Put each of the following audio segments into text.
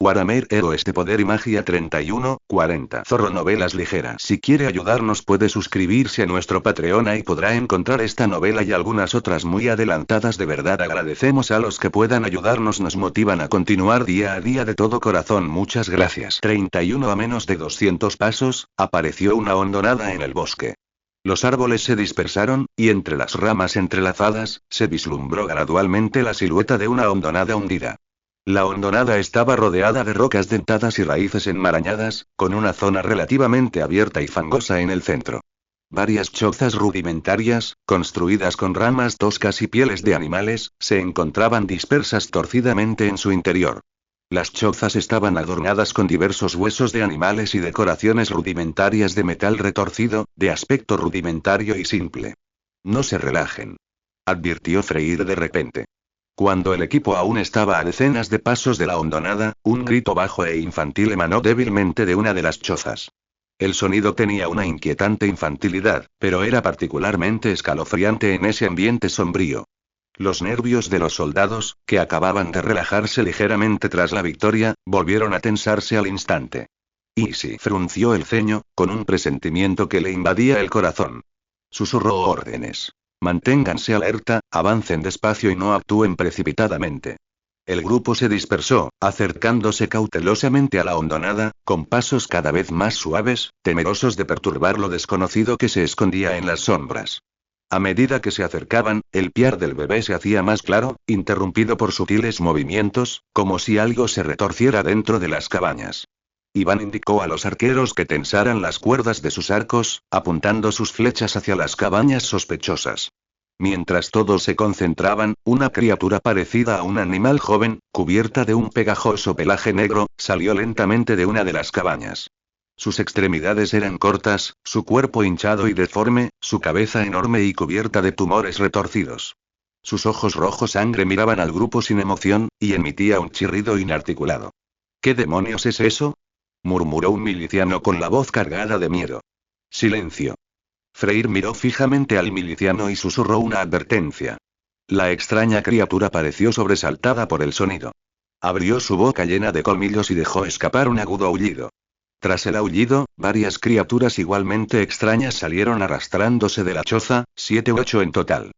Warhammer Heroes de Poder y Magia 31:40. Zorro Novelas Ligeras. Si quiere ayudarnos puede suscribirse a nuestro Patreon y podrá encontrar esta novela y algunas otras muy adelantadas. De verdad agradecemos a los que puedan ayudarnos, nos motivan a continuar día a día de todo corazón. Muchas gracias. 31. A menos de 200 pasos, apareció una hondonada en el bosque. Los árboles se dispersaron, y entre las ramas entrelazadas, se vislumbró gradualmente la silueta de una hondonada hundida. La hondonada estaba rodeada de rocas dentadas y raíces enmarañadas, con una zona relativamente abierta y fangosa en el centro. Varias chozas rudimentarias, construidas con ramas toscas y pieles de animales, se encontraban dispersas torcidamente en su interior. Las chozas estaban adornadas con diversos huesos de animales y decoraciones rudimentarias de metal retorcido, de aspecto rudimentario y simple. No se relajen, advirtió Freyr de repente. Cuando el equipo aún estaba a decenas de pasos de la hondonada, un grito bajo e infantil emanó débilmente de una de las chozas. El sonido tenía una inquietante infantilidad, pero era particularmente escalofriante en ese ambiente sombrío. Los nervios de los soldados, que acababan de relajarse ligeramente tras la victoria, volvieron a tensarse al instante. Easy frunció el ceño, con un presentimiento que le invadía el corazón. Susurró órdenes. Manténganse alerta, avancen despacio y no actúen precipitadamente. El grupo se dispersó, acercándose cautelosamente a la hondonada, con pasos cada vez más suaves, temerosos de perturbar lo desconocido que se escondía en las sombras. A medida que se acercaban, el piar del bebé se hacía más claro, interrumpido por sutiles movimientos, como si algo se retorciera dentro de las cabañas. Iván indicó a los arqueros que tensaran las cuerdas de sus arcos, apuntando sus flechas hacia las cabañas sospechosas. Mientras todos se concentraban, una criatura parecida a un animal joven, cubierta de un pegajoso pelaje negro, salió lentamente de una de las cabañas. Sus extremidades eran cortas, su cuerpo hinchado y deforme, su cabeza enorme y cubierta de tumores retorcidos. Sus ojos rojos sangre miraban al grupo sin emoción, y emitía un chirrido inarticulado. ¿Qué demonios es eso?, murmuró un miliciano con la voz cargada de miedo. Silencio. Freyr miró fijamente al miliciano y susurró una advertencia. La extraña criatura pareció sobresaltada por el sonido. Abrió su boca llena de colmillos y dejó escapar un agudo aullido. Tras el aullido, varias criaturas igualmente extrañas salieron arrastrándose de la choza, 7 u 8 en total.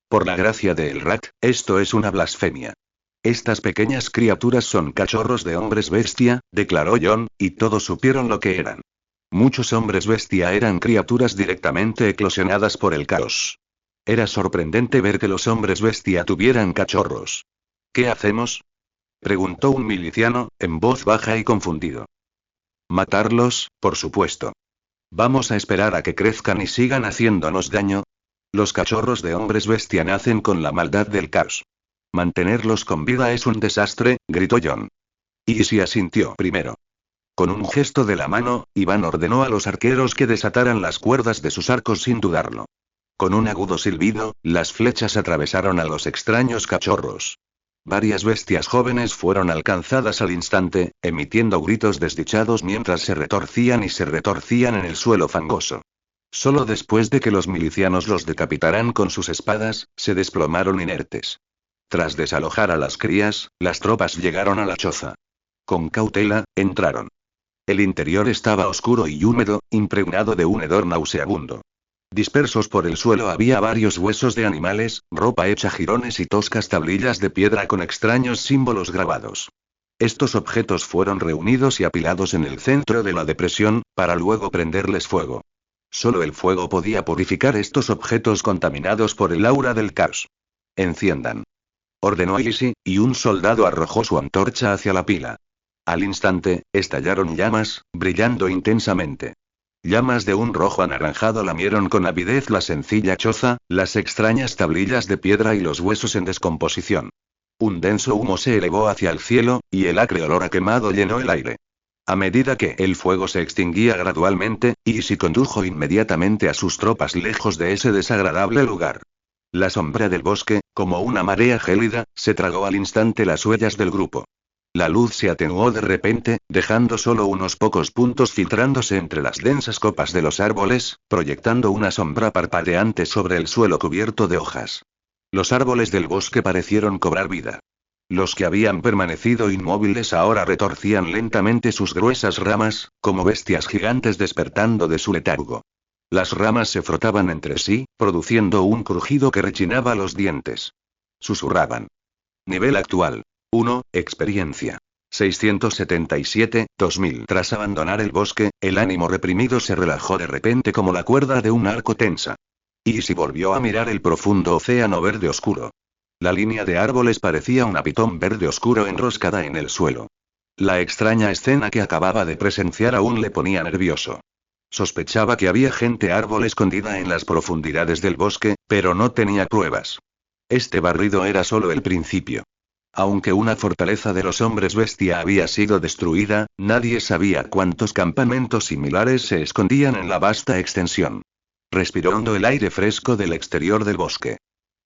Por la gracia de Elrak, esto es una blasfemia. Estas pequeñas criaturas son cachorros de hombres bestia, declaró John, y todos supieron lo que eran. Muchos hombres bestia eran criaturas directamente eclosionadas por el caos. Era sorprendente ver que los hombres bestia tuvieran cachorros. ¿Qué hacemos?, preguntó un miliciano, en voz baja y confundido. Matarlos, por supuesto. ¿Vamos a esperar a que crezcan y sigan haciéndonos daño? Los cachorros de hombres bestia nacen con la maldad del caos. Mantenerlos con vida es un desastre, gritó John. Easy asintió primero. Con un gesto de la mano, Iván ordenó a los arqueros que desataran las cuerdas de sus arcos sin dudarlo. Con un agudo silbido, las flechas atravesaron a los extraños cachorros. Varias bestias jóvenes fueron alcanzadas al instante, emitiendo gritos desdichados mientras se retorcían en el suelo fangoso. Solo después de que los milicianos los decapitaran con sus espadas, se desplomaron inertes. Tras desalojar a las crías, las tropas llegaron a la choza. Con cautela, entraron. El interior estaba oscuro y húmedo, impregnado de un hedor nauseabundo. Dispersos por el suelo había varios huesos de animales, ropa hecha jirones y toscas tablillas de piedra con extraños símbolos grabados. Estos objetos fueron reunidos y apilados en el centro de la depresión, para luego prenderles fuego. Solo el fuego podía purificar estos objetos contaminados por el aura del caos. Enciendan, ordenó Easy, y un soldado arrojó su antorcha hacia la pila. Al instante, estallaron llamas, brillando intensamente. Llamas de un rojo anaranjado lamieron con avidez la sencilla choza, las extrañas tablillas de piedra y los huesos en descomposición. Un denso humo se elevó hacia el cielo, y el acre olor a quemado llenó el aire. A medida que el fuego se extinguía gradualmente, Easy condujo inmediatamente a sus tropas lejos de ese desagradable lugar. La sombra del bosque, como una marea gélida, se tragó al instante las huellas del grupo. La luz se atenuó de repente, dejando solo unos pocos puntos filtrándose entre las densas copas de los árboles, proyectando una sombra parpadeante sobre el suelo cubierto de hojas. Los árboles del bosque parecieron cobrar vida. Los que habían permanecido inmóviles ahora retorcían lentamente sus gruesas ramas, como bestias gigantes despertando de su letargo. Las ramas se frotaban entre sí, produciendo un crujido que rechinaba los dientes. Susurraban. Nivel actual. 1, experiencia. 677, 2000. Tras abandonar el bosque, el ánimo reprimido se relajó de repente como la cuerda de un arco tensa. Easy volvió a mirar el profundo océano verde oscuro. La línea de árboles parecía una pitón verde oscuro enroscada en el suelo. La extraña escena que acababa de presenciar aún le ponía nervioso. Sospechaba que había gente árbol escondida en las profundidades del bosque, pero no tenía pruebas. Este barrido era solo el principio. Aunque una fortaleza de los hombres bestia había sido destruida, nadie sabía cuántos campamentos similares se escondían en la vasta extensión. Respiró hondo el aire fresco del exterior del bosque.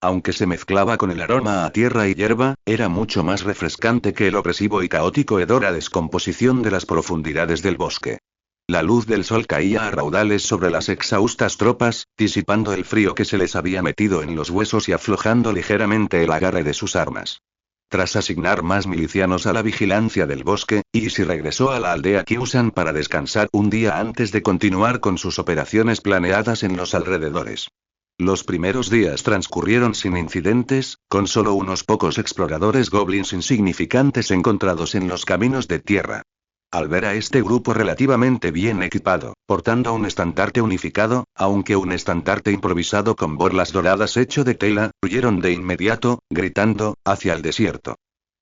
Aunque se mezclaba con el aroma a tierra y hierba, era mucho más refrescante que el opresivo y caótico hedor a descomposición de las profundidades del bosque. La luz del sol caía a raudales sobre las exhaustas tropas, disipando el frío que se les había metido en los huesos y aflojando ligeramente el agarre de sus armas. Tras asignar más milicianos a la vigilancia del bosque, Easy regresó a la aldea Kyusan para descansar un día antes de continuar con sus operaciones planeadas en los alrededores. Los primeros días transcurrieron sin incidentes, con solo unos pocos exploradores goblins insignificantes encontrados en los caminos de tierra. Al ver a este grupo relativamente bien equipado, portando un estandarte unificado, aunque un estandarte improvisado con borlas doradas hecho de tela, huyeron de inmediato, gritando, hacia el desierto.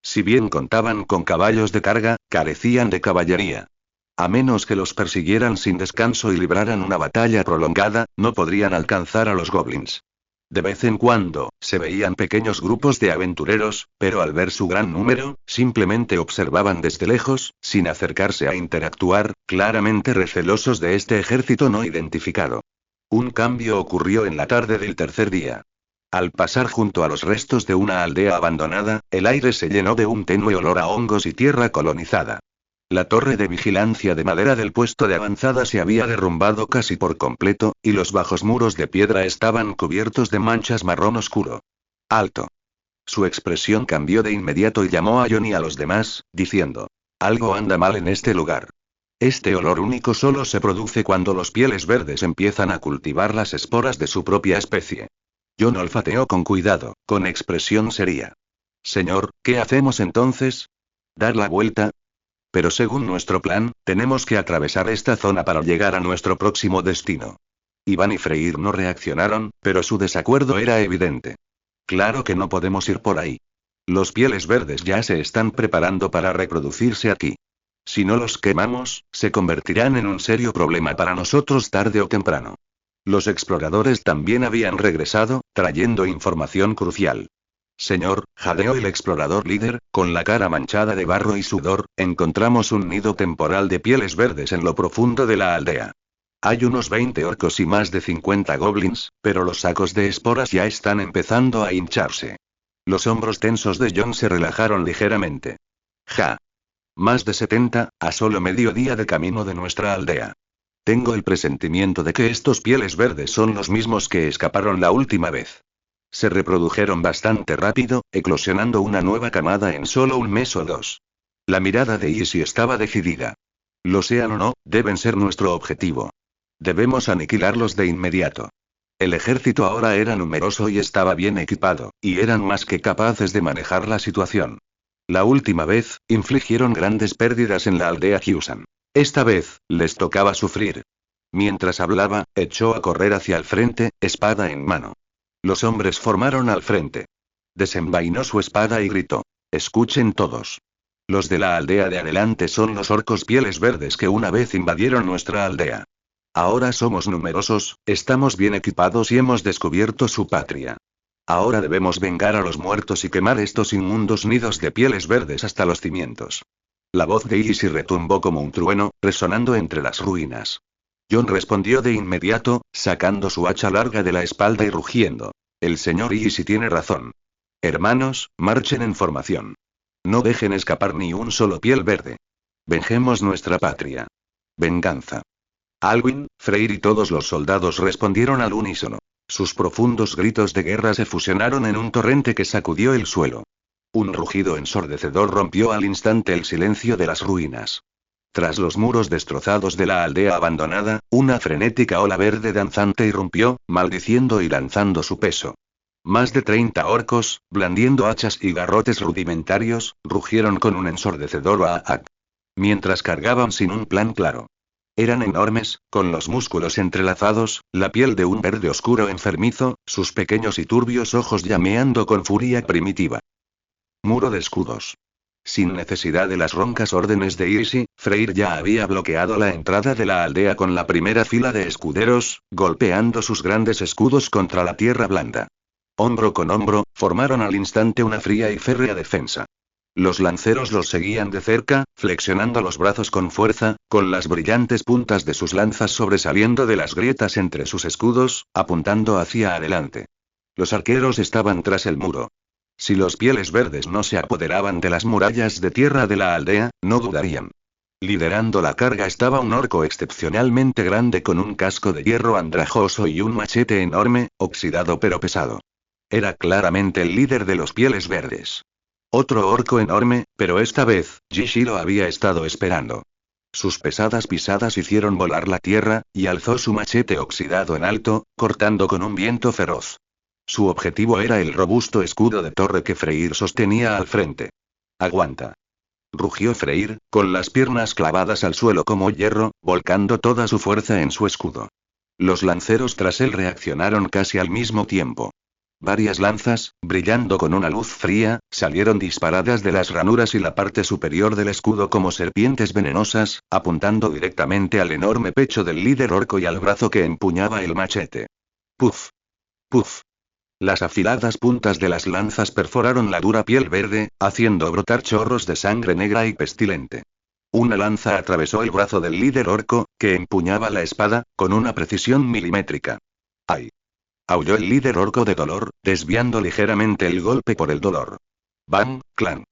Si bien contaban con caballos de carga, carecían de caballería. A menos que los persiguieran sin descanso y libraran una batalla prolongada, no podrían alcanzar a los goblins. De vez en cuando, se veían pequeños grupos de aventureros, pero al ver su gran número, simplemente observaban desde lejos, sin acercarse a interactuar, claramente recelosos de este ejército no identificado. Un cambio ocurrió en la tarde del tercer día. Al pasar junto a los restos de una aldea abandonada, el aire se llenó de un tenue olor a hongos y tierra colonizada. La torre de vigilancia de madera del puesto de avanzada se había derrumbado casi por completo, y los bajos muros de piedra estaban cubiertos de manchas marrón oscuro. ¡Alto! Su expresión cambió de inmediato y llamó a John y a los demás, diciendo: algo anda mal en este lugar. Este olor único solo se produce cuando los pieles verdes empiezan a cultivar las esporas de su propia especie. John olfateó con cuidado, con expresión seria. Señor, ¿qué hacemos entonces? ¿Dar la vuelta? Pero según nuestro plan, tenemos que atravesar esta zona para llegar a nuestro próximo destino. Iván y Freyr no reaccionaron, pero su desacuerdo era evidente. Claro que no podemos ir por ahí. Los pieles verdes ya se están preparando para reproducirse aquí. Si no los quemamos, se convertirán en un serio problema para nosotros tarde o temprano. Los exploradores también habían regresado, trayendo información crucial. Señor, jadeó el explorador líder, con la cara manchada de barro y sudor, encontramos un nido temporal de pieles verdes en lo profundo de la aldea. Hay unos 20 orcos y más de 50 goblins, pero los sacos de esporas ya están empezando a hincharse. Los hombros tensos de John se relajaron ligeramente. Ja. Más de 70, a solo medio día de camino de nuestra aldea. Tengo el presentimiento de que estos pieles verdes son los mismos que escaparon la última vez. Se reprodujeron bastante rápido, eclosionando una nueva camada en solo un mes o dos. La mirada de Easy estaba decidida. Lo sean o no, deben ser nuestro objetivo. Debemos aniquilarlos de inmediato. El ejército ahora era numeroso y estaba bien equipado, y eran más que capaces de manejar la situación. La última vez, infligieron grandes pérdidas en la aldea Kyusan. Esta vez, les tocaba sufrir. Mientras hablaba, echó a correr hacia el frente, espada en mano. Los hombres formaron al frente. Desenvainó su espada y gritó: escuchen todos. Los de la aldea de adelante son los orcos pieles verdes que una vez invadieron nuestra aldea. Ahora somos numerosos, estamos bien equipados y hemos descubierto su patria. Ahora debemos vengar a los muertos y quemar estos inmundos nidos de pieles verdes hasta los cimientos. La voz de Easy retumbó como un trueno, resonando entre las ruinas. John respondió de inmediato, sacando su hacha larga de la espalda y rugiendo: el señor Easy tiene razón. Hermanos, marchen en formación. No dejen escapar ni un solo piel verde. Vengemos nuestra patria. Venganza. Alwyn, Freyr y todos los soldados respondieron al unísono. Sus profundos gritos de guerra se fusionaron en un torrente que sacudió el suelo. Un rugido ensordecedor rompió al instante el silencio de las ruinas. Tras los muros destrozados de la aldea abandonada, una frenética ola verde danzante irrumpió, maldiciendo y lanzando su peso. Más de 30 orcos, blandiendo hachas y garrotes rudimentarios, rugieron con un ensordecedor "aak", mientras cargaban sin un plan claro. Eran enormes, con los músculos entrelazados, la piel de un verde oscuro enfermizo, sus pequeños y turbios ojos llameando con furia primitiva. Muro de escudos. Sin necesidad de las roncas órdenes de Isi, Freyr ya había bloqueado la entrada de la aldea con la primera fila de escuderos, golpeando sus grandes escudos contra la tierra blanda. Hombro con hombro, formaron al instante una fría y férrea defensa. Los lanceros los seguían de cerca, flexionando los brazos con fuerza, con las brillantes puntas de sus lanzas sobresaliendo de las grietas entre sus escudos, apuntando hacia adelante. Los arqueros estaban tras el muro. Si los pieles verdes no se apoderaban de las murallas de tierra de la aldea, no dudarían. Liderando la carga estaba un orco excepcionalmente grande con un casco de hierro andrajoso y un machete enorme, oxidado pero pesado. Era claramente el líder de los pieles verdes. Otro orco enorme, pero esta vez, Jishi lo había estado esperando. Sus pesadas pisadas hicieron volar la tierra, y alzó su machete oxidado en alto, cortando con un viento feroz. Su objetivo era el robusto escudo de torre que Freyr sostenía al frente. «Aguanta», rugió Freyr, con las piernas clavadas al suelo como hierro, volcando toda su fuerza en su escudo. Los lanceros tras él reaccionaron casi al mismo tiempo. Varias lanzas, brillando con una luz fría, salieron disparadas de las ranuras y la parte superior del escudo como serpientes venenosas, apuntando directamente al enorme pecho del líder orco y al brazo que empuñaba el machete. Puf. Puf. Las afiladas puntas de las lanzas perforaron la dura piel verde, haciendo brotar chorros de sangre negra y pestilente. Una lanza atravesó el brazo del líder orco, que empuñaba la espada, con una precisión milimétrica. ¡Ay! Aulló el líder orco de dolor, desviando ligeramente el golpe por el dolor. ¡Bam! ¡Clan!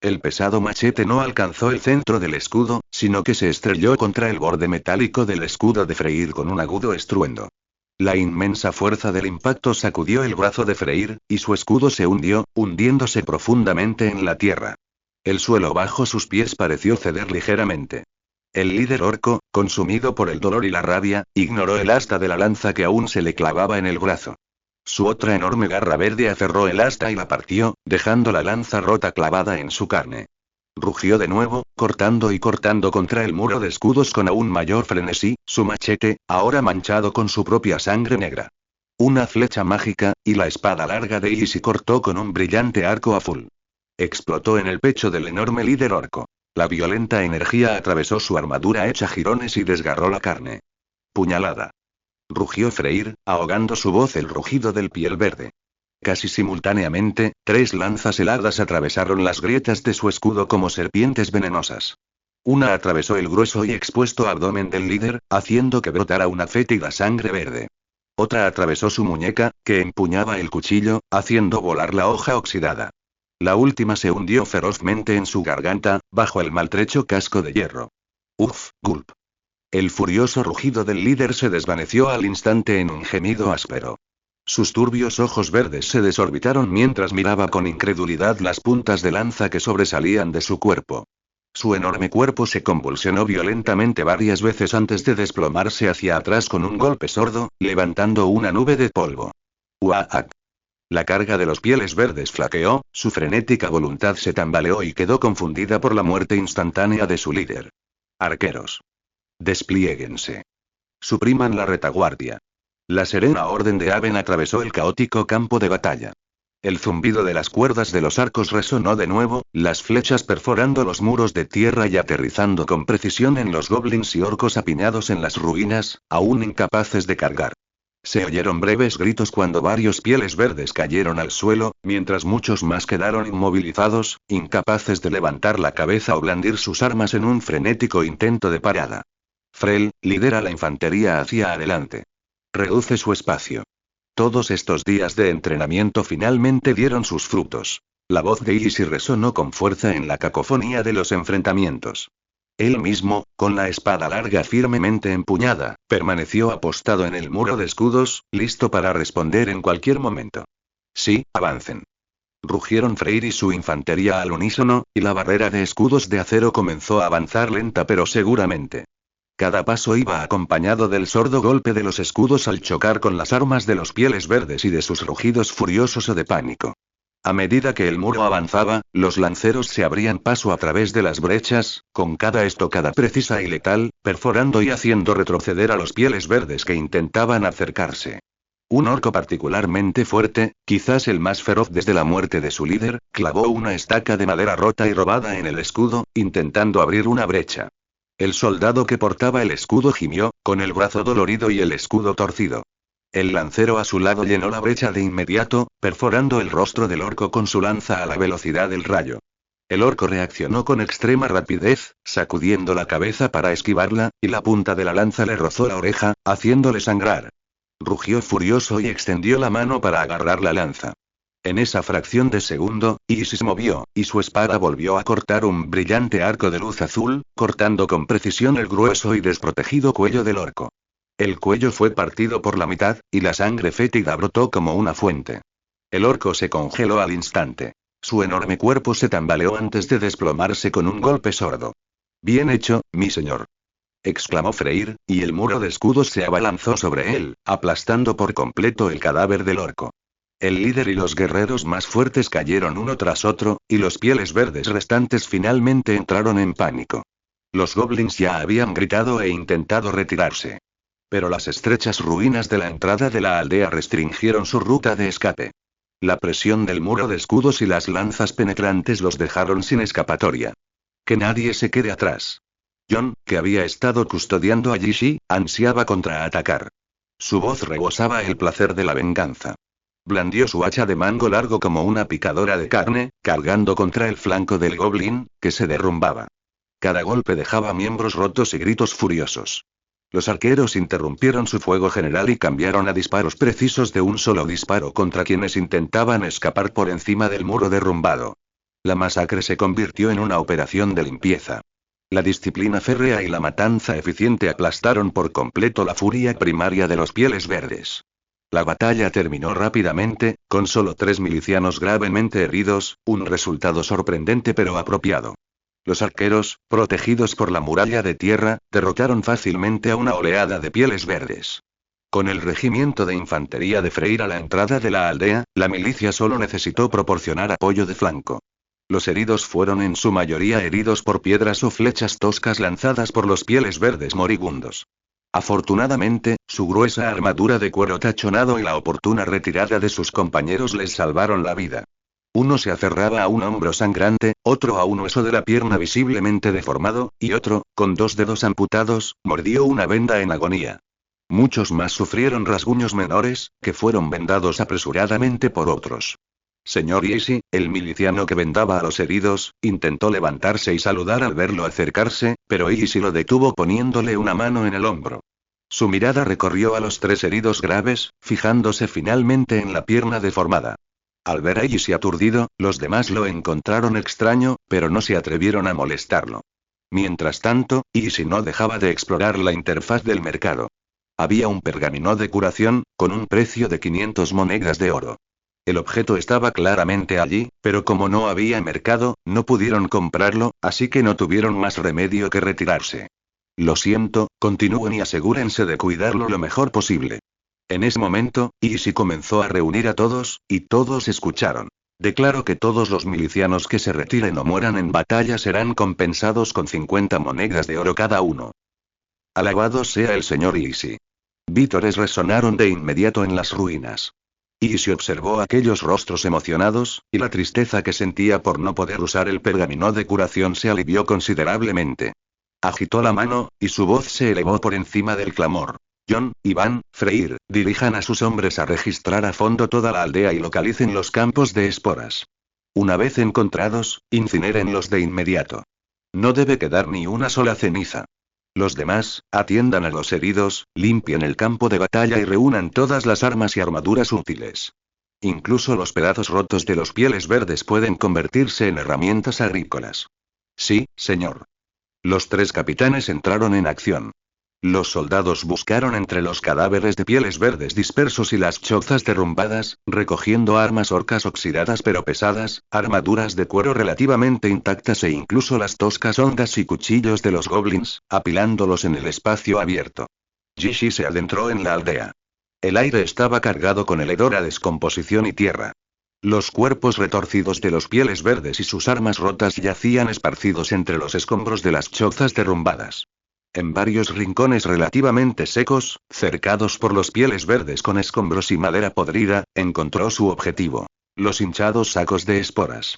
El pesado machete no alcanzó el centro del escudo, sino que se estrelló contra el borde metálico del escudo de Freyr con un agudo estruendo. La inmensa fuerza del impacto sacudió el brazo de Freyr, y su escudo se hundió, hundiéndose profundamente en la tierra. El suelo bajo sus pies pareció ceder ligeramente. El líder orco, consumido por el dolor y la rabia, ignoró el asta de la lanza que aún se le clavaba en el brazo. Su otra enorme garra verde aferró el asta y la partió, dejando la lanza rota clavada en su carne. Rugió de nuevo, cortando y cortando contra el muro de escudos con aún mayor frenesí, su machete, ahora manchado con su propia sangre negra. Una flecha mágica, y la espada larga de Isi cortó con un brillante arco azul. Explotó en el pecho del enorme líder orco. La violenta energía atravesó su armadura hecha jirones y desgarró la carne. Puñalada. Rugió Freyr, ahogando su voz el rugido del piel verde. Casi simultáneamente, 3 lanzas heladas atravesaron las grietas de su escudo como serpientes venenosas. Una atravesó el grueso y expuesto abdomen del líder, haciendo que brotara una fétida sangre verde. Otra atravesó su muñeca, que empuñaba el cuchillo, haciendo volar la hoja oxidada. La última se hundió ferozmente en su garganta, bajo el maltrecho casco de hierro. Uf, gulp. El furioso rugido del líder se desvaneció al instante en un gemido áspero. Sus turbios ojos verdes se desorbitaron mientras miraba con incredulidad las puntas de lanza que sobresalían de su cuerpo. Su enorme cuerpo se convulsionó violentamente varias veces antes de desplomarse hacia atrás con un golpe sordo, levantando una nube de polvo. ¡Uaak! La carga de los pieles verdes flaqueó, su frenética voluntad se tambaleó y quedó confundida por la muerte instantánea de su líder. Arqueros. Despliéguense. Supriman la retaguardia. La serena orden de Aven atravesó el caótico campo de batalla. El zumbido de las cuerdas de los arcos resonó de nuevo, las flechas perforando los muros de tierra y aterrizando con precisión en los goblins y orcos apiñados en las ruinas, aún incapaces de cargar. Se oyeron breves gritos cuando varios pieles verdes cayeron al suelo, mientras muchos más quedaron inmovilizados, incapaces de levantar la cabeza o blandir sus armas en un frenético intento de parada. Frel, lidera la infantería hacia adelante. Reduce su espacio. Todos estos días de entrenamiento finalmente dieron sus frutos. La voz de Isi resonó con fuerza en la cacofonía de los enfrentamientos. Él mismo, con la espada larga firmemente empuñada, permaneció apostado en el muro de escudos, listo para responder en cualquier momento. Sí, avancen. Rugieron Freyr y su infantería al unísono, y la barrera de escudos de acero comenzó a avanzar lenta pero seguramente. Cada paso iba acompañado del sordo golpe de los escudos al chocar con las armas de los Pieles Verdes y de sus rugidos furiosos o de pánico. A medida que el muro avanzaba, los lanceros se abrían paso a través de las brechas, con cada estocada precisa y letal, perforando y haciendo retroceder a los Pieles Verdes que intentaban acercarse. Un orco particularmente fuerte, quizás el más feroz desde la muerte de su líder, clavó una estaca de madera rota y robada en el escudo, intentando abrir una brecha. El soldado que portaba el escudo gimió, con el brazo dolorido y el escudo torcido. El lancero a su lado llenó la brecha de inmediato, perforando el rostro del orco con su lanza a la velocidad del rayo. El orco reaccionó con extrema rapidez, sacudiendo la cabeza para esquivarla, y la punta de la lanza le rozó la oreja, haciéndole sangrar. Rugió furioso y extendió la mano para agarrar la lanza. En esa fracción de segundo, Isi se movió, y su espada volvió a cortar un brillante arco de luz azul, cortando con precisión el grueso y desprotegido cuello del orco. El cuello fue partido por la mitad, y la sangre fétida brotó como una fuente. El orco se congeló al instante. Su enorme cuerpo se tambaleó antes de desplomarse con un golpe sordo. «Bien hecho, mi señor», exclamó Freyr, y el muro de escudos se abalanzó sobre él, aplastando por completo el cadáver del orco. El líder y los guerreros más fuertes cayeron uno tras otro, y los Pieles Verdes restantes finalmente entraron en pánico. Los goblins ya habían gritado e intentado retirarse. Pero las estrechas ruinas de la entrada de la aldea restringieron su ruta de escape. La presión del muro de escudos y las lanzas penetrantes los dejaron sin escapatoria. Que nadie se quede atrás. Jon, que había estado custodiando a Yishi, ansiaba contraatacar. Su voz rebosaba el placer de la venganza. Blandió su hacha de mango largo como una picadora de carne, cargando contra el flanco del goblin, que se derrumbaba. Cada golpe dejaba miembros rotos y gritos furiosos. Los arqueros interrumpieron su fuego general y cambiaron a disparos precisos de un solo disparo contra quienes intentaban escapar por encima del muro derrumbado. La masacre se convirtió en una operación de limpieza. La disciplina férrea y la matanza eficiente aplastaron por completo la furia primaria de los Pieles Verdes. La batalla terminó rápidamente, con solo 3 milicianos gravemente heridos, un resultado sorprendente pero apropiado. Los arqueros, protegidos por la muralla de tierra, derrotaron fácilmente a una oleada de Pieles Verdes. Con el regimiento de infantería de Freyr a la entrada de la aldea, la milicia solo necesitó proporcionar apoyo de flanco. Los heridos fueron en su mayoría heridos por piedras o flechas toscas lanzadas por los Pieles Verdes moribundos. Afortunadamente, su gruesa armadura de cuero tachonado y la oportuna retirada de sus compañeros les salvaron la vida. Uno se aferraba a un hombro sangrante, otro a un hueso de la pierna visiblemente deformado, y otro, con 2 dedos amputados, mordió una venda en agonía. Muchos más sufrieron rasguños menores, que fueron vendados apresuradamente por otros. Señor Easy, el miliciano que vendaba a los heridos, intentó levantarse y saludar al verlo acercarse, pero Easy lo detuvo poniéndole una mano en el hombro. Su mirada recorrió a los 3 heridos graves, fijándose finalmente en la pierna deformada. Al ver a Easy aturdido, los demás lo encontraron extraño, pero no se atrevieron a molestarlo. Mientras tanto, Easy no dejaba de explorar la interfaz del mercado. Había un pergamino de curación, con un precio de 500 monedas de oro. El objeto estaba claramente allí, pero como no había mercado, no pudieron comprarlo, así que no tuvieron más remedio que retirarse. Lo siento, continúen y asegúrense de cuidarlo lo mejor posible. En ese momento, Easy comenzó a reunir a todos, y todos escucharon. Declaro que todos los milicianos que se retiren o mueran en batalla serán compensados con 50 monedas de oro cada uno. Alabado sea el señor Easy. Vítores resonaron de inmediato en las ruinas. Easy observó aquellos rostros emocionados, y la tristeza que sentía por no poder usar el pergamino de curación se alivió considerablemente. Agitó la mano, y su voz se elevó por encima del clamor. Jon, Iván, Freyr, dirijan a sus hombres a registrar a fondo toda la aldea y localicen los campos de esporas. Una vez encontrados, incinérenlos de inmediato. No debe quedar ni una sola ceniza. Los demás, atiendan a los heridos, limpien el campo de batalla y reúnan todas las armas y armaduras útiles. Incluso los pedazos rotos de los Pieles Verdes pueden convertirse en herramientas agrícolas. Sí, señor. Los 3 capitanes entraron en acción. Los soldados buscaron entre los cadáveres de pieles verdes dispersos y las chozas derrumbadas, recogiendo armas orcas oxidadas pero pesadas, armaduras de cuero relativamente intactas e incluso las toscas hondas y cuchillos de los goblins, apilándolos en el espacio abierto. Jishi se adentró en la aldea. El aire estaba cargado con el hedor a descomposición y tierra. Los cuerpos retorcidos de los pieles verdes y sus armas rotas yacían esparcidos entre los escombros de las chozas derrumbadas. En varios rincones relativamente secos, cercados por los pieles verdes con escombros y madera podrida, encontró su objetivo. Los hinchados sacos de esporas.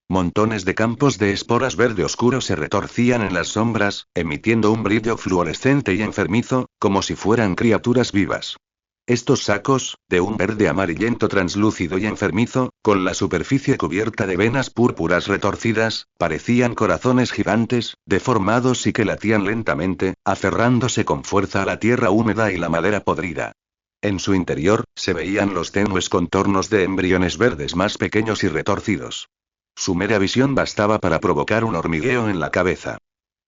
Montones de campos de esporas verde oscuro se retorcían en las sombras, emitiendo un brillo fluorescente y enfermizo, como si fueran criaturas vivas. Estos sacos, de un verde amarillento translúcido y enfermizo, con la superficie cubierta de venas púrpuras retorcidas, parecían corazones gigantes, deformados y que latían lentamente, aferrándose con fuerza a la tierra húmeda y la madera podrida. En su interior, se veían los tenues contornos de embriones verdes más pequeños y retorcidos. Su mera visión bastaba para provocar un hormigueo en la cabeza.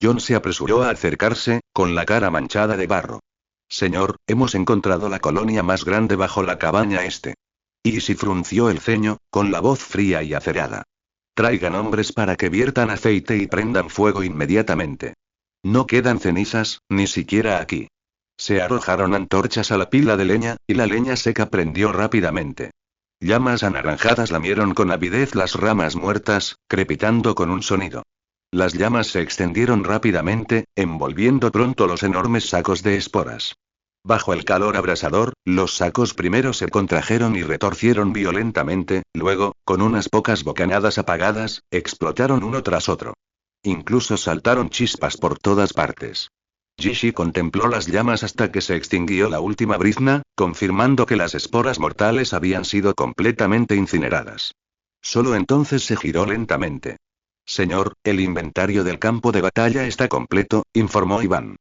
John se apresuró a acercarse, con la cara manchada de barro. Señor, hemos encontrado la colonia más grande bajo la cabaña este. Easy frunció el ceño, con la voz fría y acerada. Traigan hombres para que viertan aceite y prendan fuego inmediatamente. No quedan cenizas, ni siquiera aquí. Se arrojaron antorchas a la pila de leña, y la leña seca prendió rápidamente. Llamas anaranjadas lamieron con avidez las ramas muertas, crepitando con un sonido. Las llamas se extendieron rápidamente, envolviendo pronto los enormes sacos de esporas. Bajo el calor abrasador, los sacos primero se contrajeron y retorcieron violentamente, luego, con unas pocas bocanadas apagadas, explotaron uno tras otro. Incluso saltaron chispas por todas partes. Jishi contempló las llamas hasta que se extinguió la última brizna, confirmando que las esporas mortales habían sido completamente incineradas. Solo entonces se giró lentamente. Señor, el inventario del campo de batalla está completo, informó Iván.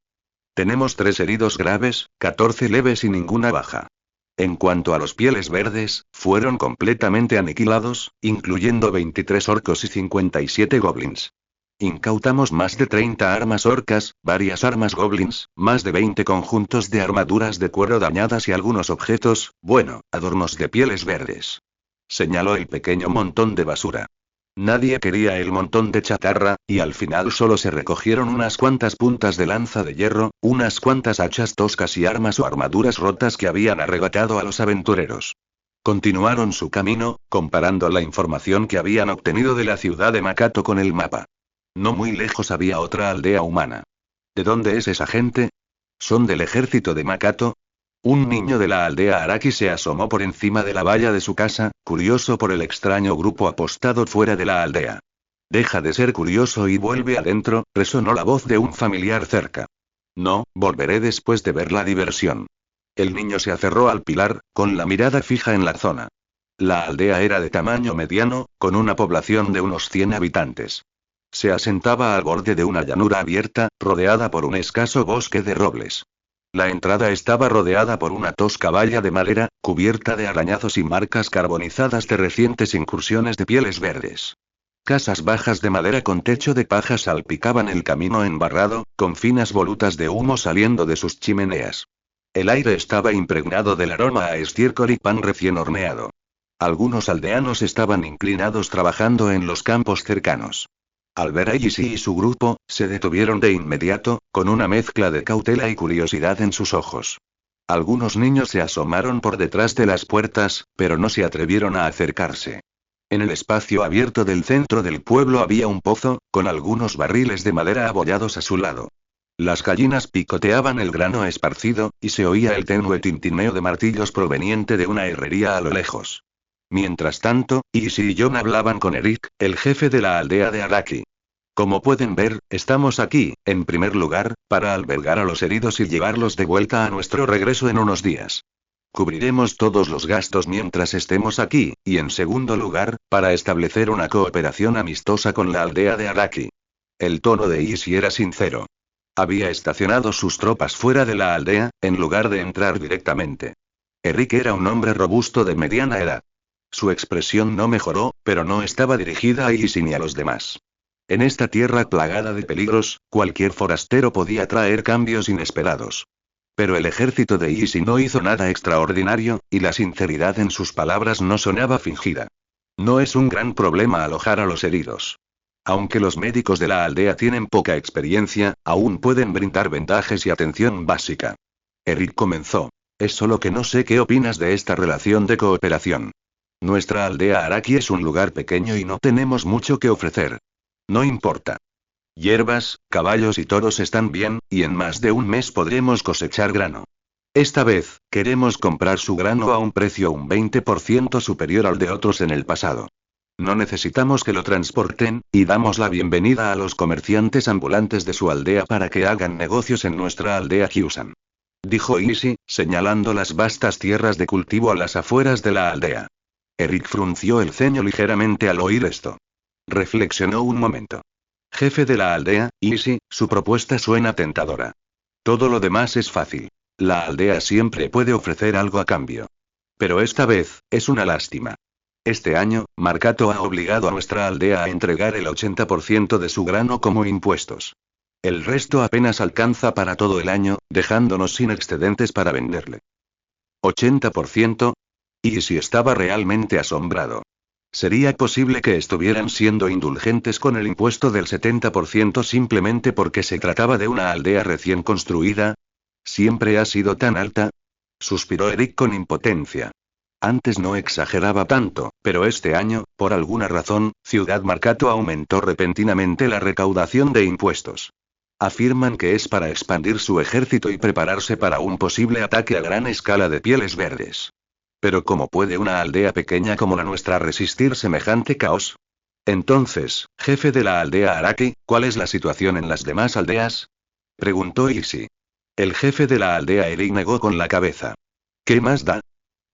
Tenemos 3 heridos graves, 14 leves y ninguna baja. En cuanto a los pieles verdes, fueron completamente aniquilados, incluyendo 23 orcos y 57 goblins. Incautamos más de 30 armas orcas, varias armas goblins, más de 20 conjuntos de armaduras de cuero dañadas y algunos objetos, adornos de pieles verdes. Señaló el pequeño montón de basura. Nadie quería el montón de chatarra, y al final solo se recogieron unas cuantas puntas de lanza de hierro, unas cuantas hachas toscas y armas o armaduras rotas que habían arrebatado a los aventureros. Continuaron su camino, comparando la información que habían obtenido de la ciudad de Makato con el mapa. No muy lejos había otra aldea humana. ¿De dónde es esa gente? ¿Son del ejército de Makato? Un niño de la aldea Araki se asomó por encima de la valla de su casa, curioso por el extraño grupo apostado fuera de la aldea. Deja de ser curioso y vuelve adentro, resonó la voz de un familiar cerca. No, volveré después de ver la diversión. El niño se aferró al pilar, con la mirada fija en la zona. La aldea era de tamaño mediano, con una población de unos 100 habitantes. Se asentaba al borde de una llanura abierta, rodeada por un escaso bosque de robles. La entrada estaba rodeada por una tosca valla de madera, cubierta de arañazos y marcas carbonizadas de recientes incursiones de pieles verdes. Casas bajas de madera con techo de paja salpicaban el camino embarrado, con finas volutas de humo saliendo de sus chimeneas. El aire estaba impregnado del aroma a estiércol y pan recién horneado. Algunos aldeanos estaban inclinados trabajando en los campos cercanos. Al ver a Yishi y su grupo, se detuvieron de inmediato, con una mezcla de cautela y curiosidad en sus ojos. Algunos niños se asomaron por detrás de las puertas, pero no se atrevieron a acercarse. En el espacio abierto del centro del pueblo había un pozo, con algunos barriles de madera abollados a su lado. Las gallinas picoteaban el grano esparcido, y se oía el tenue tintineo de martillos proveniente de una herrería a lo lejos. Mientras tanto, Izzy y John hablaban con Eric, el jefe de la aldea de Araki. Como pueden ver, estamos aquí, en primer lugar, para albergar a los heridos y llevarlos de vuelta a nuestro regreso en unos días. Cubriremos todos los gastos mientras estemos aquí, y en segundo lugar, para establecer una cooperación amistosa con la aldea de Araki. El tono de Izzy era sincero. Había estacionado sus tropas fuera de la aldea, en lugar de entrar directamente. Eric era un hombre robusto de mediana edad. Su expresión no mejoró, pero no estaba dirigida a Izzy ni a los demás. En esta tierra plagada de peligros, cualquier forastero podía traer cambios inesperados. Pero el ejército de Easy no hizo nada extraordinario, y la sinceridad en sus palabras no sonaba fingida. No es un gran problema alojar a los heridos. Aunque los médicos de la aldea tienen poca experiencia, aún pueden brindar vendajes y atención básica. Eric comenzó. Es solo que no sé qué opinas de esta relación de cooperación. Nuestra aldea Araki es un lugar pequeño y no tenemos mucho que ofrecer. No importa. Hierbas, caballos y toros están bien, y en más de un mes podremos cosechar grano. Esta vez, queremos comprar su grano a un precio un 20% superior al de otros en el pasado. No necesitamos que lo transporten, y damos la bienvenida a los comerciantes ambulantes de su aldea para que hagan negocios en nuestra aldea Kyusan. Dijo Easy, señalando las vastas tierras de cultivo a las afueras de la aldea. Eric frunció el ceño ligeramente al oír esto. Reflexionó un momento. Jefe de la aldea, Easy, su propuesta suena tentadora. Todo lo demás es fácil. La aldea siempre puede ofrecer algo a cambio. Pero esta vez, es una lástima. Este año, Marcato ha obligado a nuestra aldea a entregar el 80% de su grano como impuestos. El resto apenas alcanza para todo el año, dejándonos sin excedentes para venderle. ¿80%? Y si estaba realmente asombrado. ¿Sería posible que estuvieran siendo indulgentes con el impuesto del 70% simplemente porque se trataba de una aldea recién construida? ¿Siempre ha sido tan alta? Suspiró Eric con impotencia. Antes no exageraba tanto, pero este año, por alguna razón, Ciudad Marcato aumentó repentinamente la recaudación de impuestos. Afirman que es para expandir su ejército y prepararse para un posible ataque a gran escala de pieles verdes. Pero ¿cómo puede una aldea pequeña como la nuestra resistir semejante caos? Entonces, jefe de la aldea Araki, ¿cuál es la situación en las demás aldeas? Preguntó Easy. El jefe de la aldea Eric negó con la cabeza. ¿Qué más da?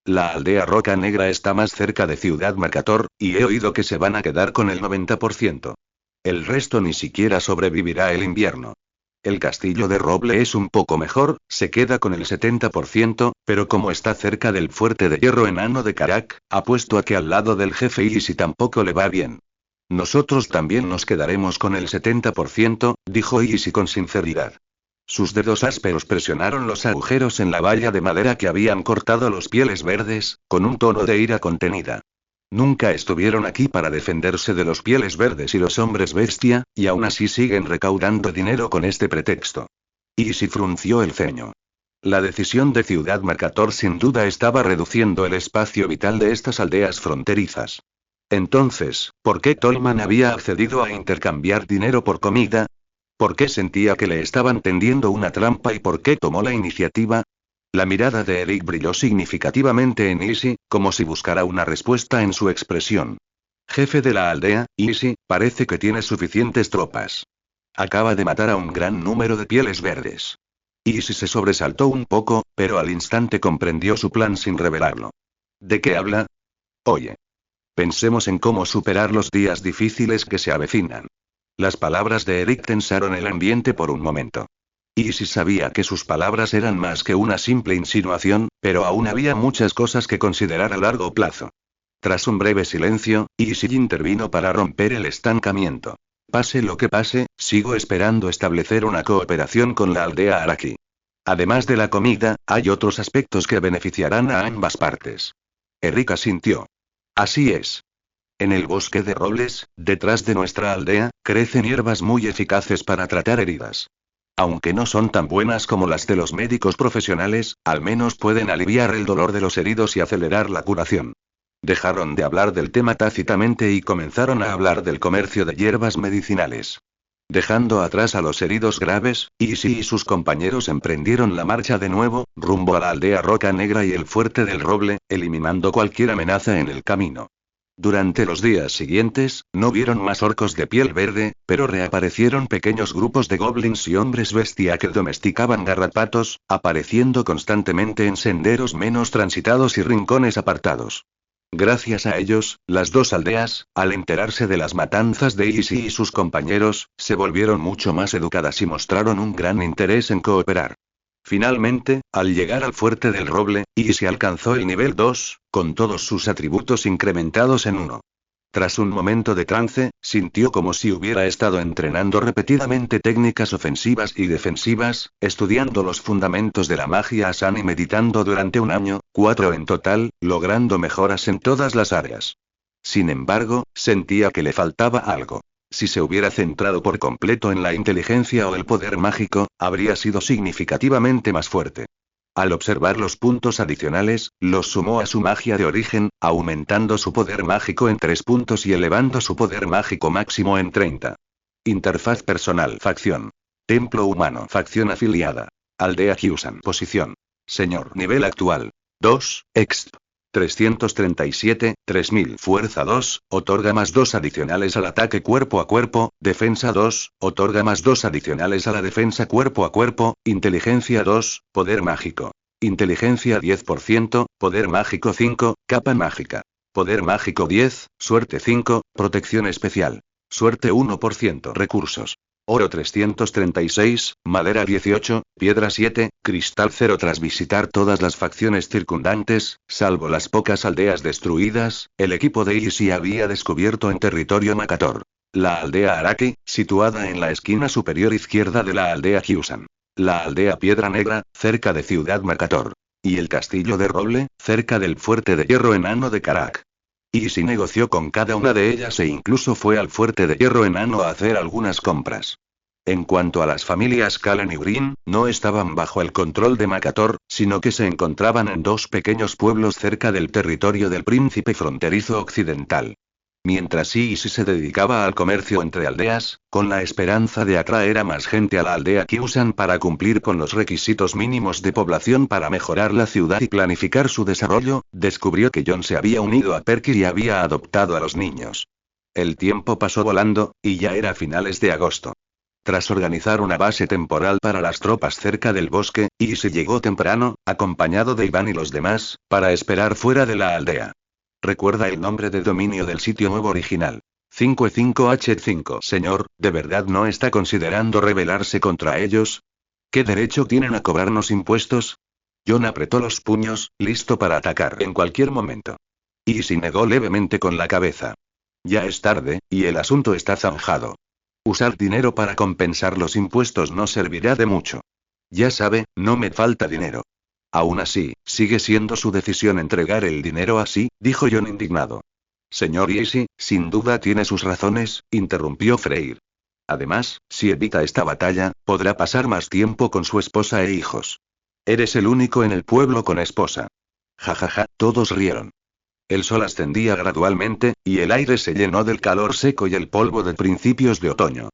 La aldea Roca Negra está más cerca de Ciudad Mercator, y he oído que se van a quedar con el 90%. El resto ni siquiera sobrevivirá el invierno. El castillo de Roble es un poco mejor, se queda con el 70%, pero como está cerca del fuerte de hierro enano de Karak, apuesto a que al lado del jefe Easy tampoco le va bien. Nosotros también nos quedaremos con el 70%, dijo Easy con sinceridad. Sus dedos ásperos presionaron los agujeros en la valla de madera que habían cortado los pieles verdes, con un tono de ira contenida. Nunca estuvieron aquí para defenderse de los pieles verdes y los hombres bestia, y aún así siguen recaudando dinero con este pretexto. Easy frunció el ceño. La decisión de Ciudad Mercator sin duda estaba reduciendo el espacio vital de estas aldeas fronterizas. Entonces, ¿por qué Tolman había accedido a intercambiar dinero por comida? ¿Por qué sentía que le estaban tendiendo una trampa y por qué tomó la iniciativa? La mirada de Eric brilló significativamente en Easy, como si buscara una respuesta en su expresión. Jefe de la aldea, Easy, parece que tiene suficientes tropas. Acaba de matar a un gran número de pieles verdes. Easy se sobresaltó un poco, pero al instante comprendió su plan sin revelarlo. ¿De qué habla? Oye. Pensemos en cómo superar los días difíciles que se avecinan. Las palabras de Eric tensaron el ambiente por un momento. Easy sabía que sus palabras eran más que una simple insinuación, pero aún había muchas cosas que considerar a largo plazo. Tras un breve silencio, Easy intervino para romper el estancamiento. Pase lo que pase, sigo esperando establecer una cooperación con la aldea Araki. Además de la comida, hay otros aspectos que beneficiarán a ambas partes. Eric asintió. Así es. En el bosque de robles, detrás de nuestra aldea, crecen hierbas muy eficaces para tratar heridas. Aunque no son tan buenas como las de los médicos profesionales, al menos pueden aliviar el dolor de los heridos y acelerar la curación. Dejaron de hablar del tema tácitamente y comenzaron a hablar del comercio de hierbas medicinales. Dejando atrás a los heridos graves, Easy y sus compañeros emprendieron la marcha de nuevo, rumbo a la aldea Roca Negra y el fuerte del Roble, eliminando cualquier amenaza en el camino. Durante los días siguientes, no vieron más orcos de piel verde, pero reaparecieron pequeños grupos de goblins y hombres bestia que domesticaban garrapatos, apareciendo constantemente en senderos menos transitados y rincones apartados. Gracias a ellos, las dos aldeas, al enterarse de las matanzas de Easy y sus compañeros, se volvieron mucho más educadas y mostraron un gran interés en cooperar. Finalmente, al llegar al fuerte del Roble, Easy alcanzó el nivel 2, con todos sus atributos incrementados en 1. Tras un momento de trance, sintió como si hubiera estado entrenando repetidamente técnicas ofensivas y defensivas, estudiando los fundamentos de la magia Asan y meditando durante un año, 4 en total, logrando mejoras en todas las áreas. Sin embargo, sentía que le faltaba algo. Si se hubiera centrado por completo en la inteligencia o el poder mágico, habría sido significativamente más fuerte. Al observar los puntos adicionales, los sumó a su magia de origen, aumentando su poder mágico en 3 puntos y elevando su poder mágico máximo en 30. Interfaz personal. Facción. Templo humano. Facción afiliada. Aldea Kyusan. Posición. Señor. Nivel actual. 2, exp. 337, 3000. Fuerza 2, otorga más 2 adicionales al ataque cuerpo a cuerpo, defensa 2, otorga más 2 adicionales a la defensa cuerpo a cuerpo, inteligencia 2, poder mágico. Inteligencia 10%, poder mágico 5, capa mágica. Poder mágico 10, suerte 5, protección especial. Suerte 1%. Recursos. Oro 336, madera 18, piedra 7, cristal 0. Tras visitar todas las facciones circundantes, salvo las pocas aldeas destruidas, el equipo de Easy había descubierto en territorio Makator la aldea Araki, situada en la esquina superior izquierda de la aldea Kyusan. La aldea Piedra Negra, cerca de Ciudad Makator. Y el castillo de Roble, cerca del fuerte de hierro enano de Karak. Easy negoció con cada una de ellas e incluso fue al fuerte de hierro enano a hacer algunas compras. En cuanto a las familias Kallen y Green, no estaban bajo el control de Makator, sino que se encontraban en 2 pequeños pueblos cerca del territorio del príncipe fronterizo occidental. Mientras Easy se dedicaba al comercio entre aldeas, con la esperanza de atraer a más gente a la aldea Kyusan para cumplir con los requisitos mínimos de población para mejorar la ciudad y planificar su desarrollo, descubrió que John se había unido a Perky y había adoptado a los niños. El tiempo pasó volando, y ya era finales de agosto. Tras organizar una base temporal para las tropas cerca del bosque, Easy llegó temprano, acompañado de Iván y los demás, para esperar fuera de la aldea. Recuerda el nombre de dominio del sitio nuevo original. 55H5. Señor, ¿de verdad no está considerando rebelarse contra ellos? ¿Qué derecho tienen a cobrarnos impuestos? John apretó los puños, listo para atacar en cualquier momento. Easy negó levemente con la cabeza. Ya es tarde, y el asunto está zanjado. Usar dinero para compensar los impuestos no servirá de mucho. Ya sabe, no me falta dinero. Aún así, sigue siendo su decisión entregar el dinero así, dijo John indignado. Señor Easy, sin duda tiene sus razones, interrumpió Freyr. Además, si evita esta batalla, podrá pasar más tiempo con su esposa e hijos. Eres el único en el pueblo con esposa. Jajaja, todos rieron. El sol ascendía gradualmente, y el aire se llenó del calor seco y el polvo de principios de otoño.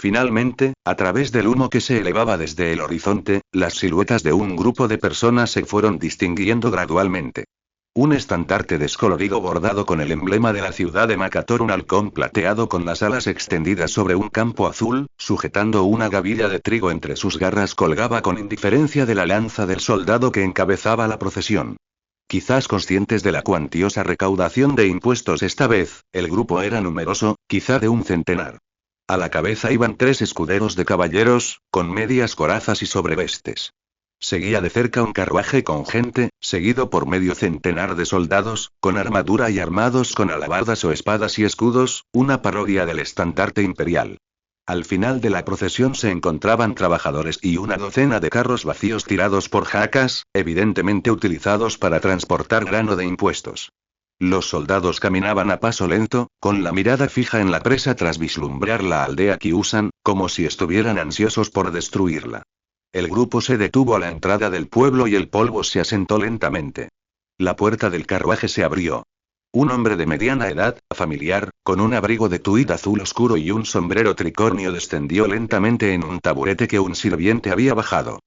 Finalmente, a través del humo que se elevaba desde el horizonte, las siluetas de un grupo de personas se fueron distinguiendo gradualmente. Un estandarte descolorido bordado con el emblema de la ciudad de Makator, un halcón plateado con las alas extendidas sobre un campo azul, sujetando una gavilla de trigo entre sus garras, colgaba con indiferencia de la lanza del soldado que encabezaba la procesión. Quizás conscientes de la cuantiosa recaudación de impuestos esta vez, el grupo era numeroso, quizá de un centenar. A la cabeza iban 3 escuderos de caballeros, con medias corazas y sobrevestes. Seguía de cerca un carruaje con gente, seguido por medio centenar de soldados, con armadura y armados con alabardas o espadas y escudos, una parodia del estandarte imperial. Al final de la procesión se encontraban trabajadores y una docena de carros vacíos tirados por jacas, evidentemente utilizados para transportar grano de impuestos. Los soldados caminaban a paso lento, con la mirada fija en la presa tras vislumbrar la aldea Kyusan, como si estuvieran ansiosos por destruirla. El grupo se detuvo a la entrada del pueblo y el polvo se asentó lentamente. La puerta del carruaje se abrió. Un hombre de mediana edad, familiar, con un abrigo de tuid azul oscuro y un sombrero tricornio descendió lentamente en un taburete que un sirviente había bajado.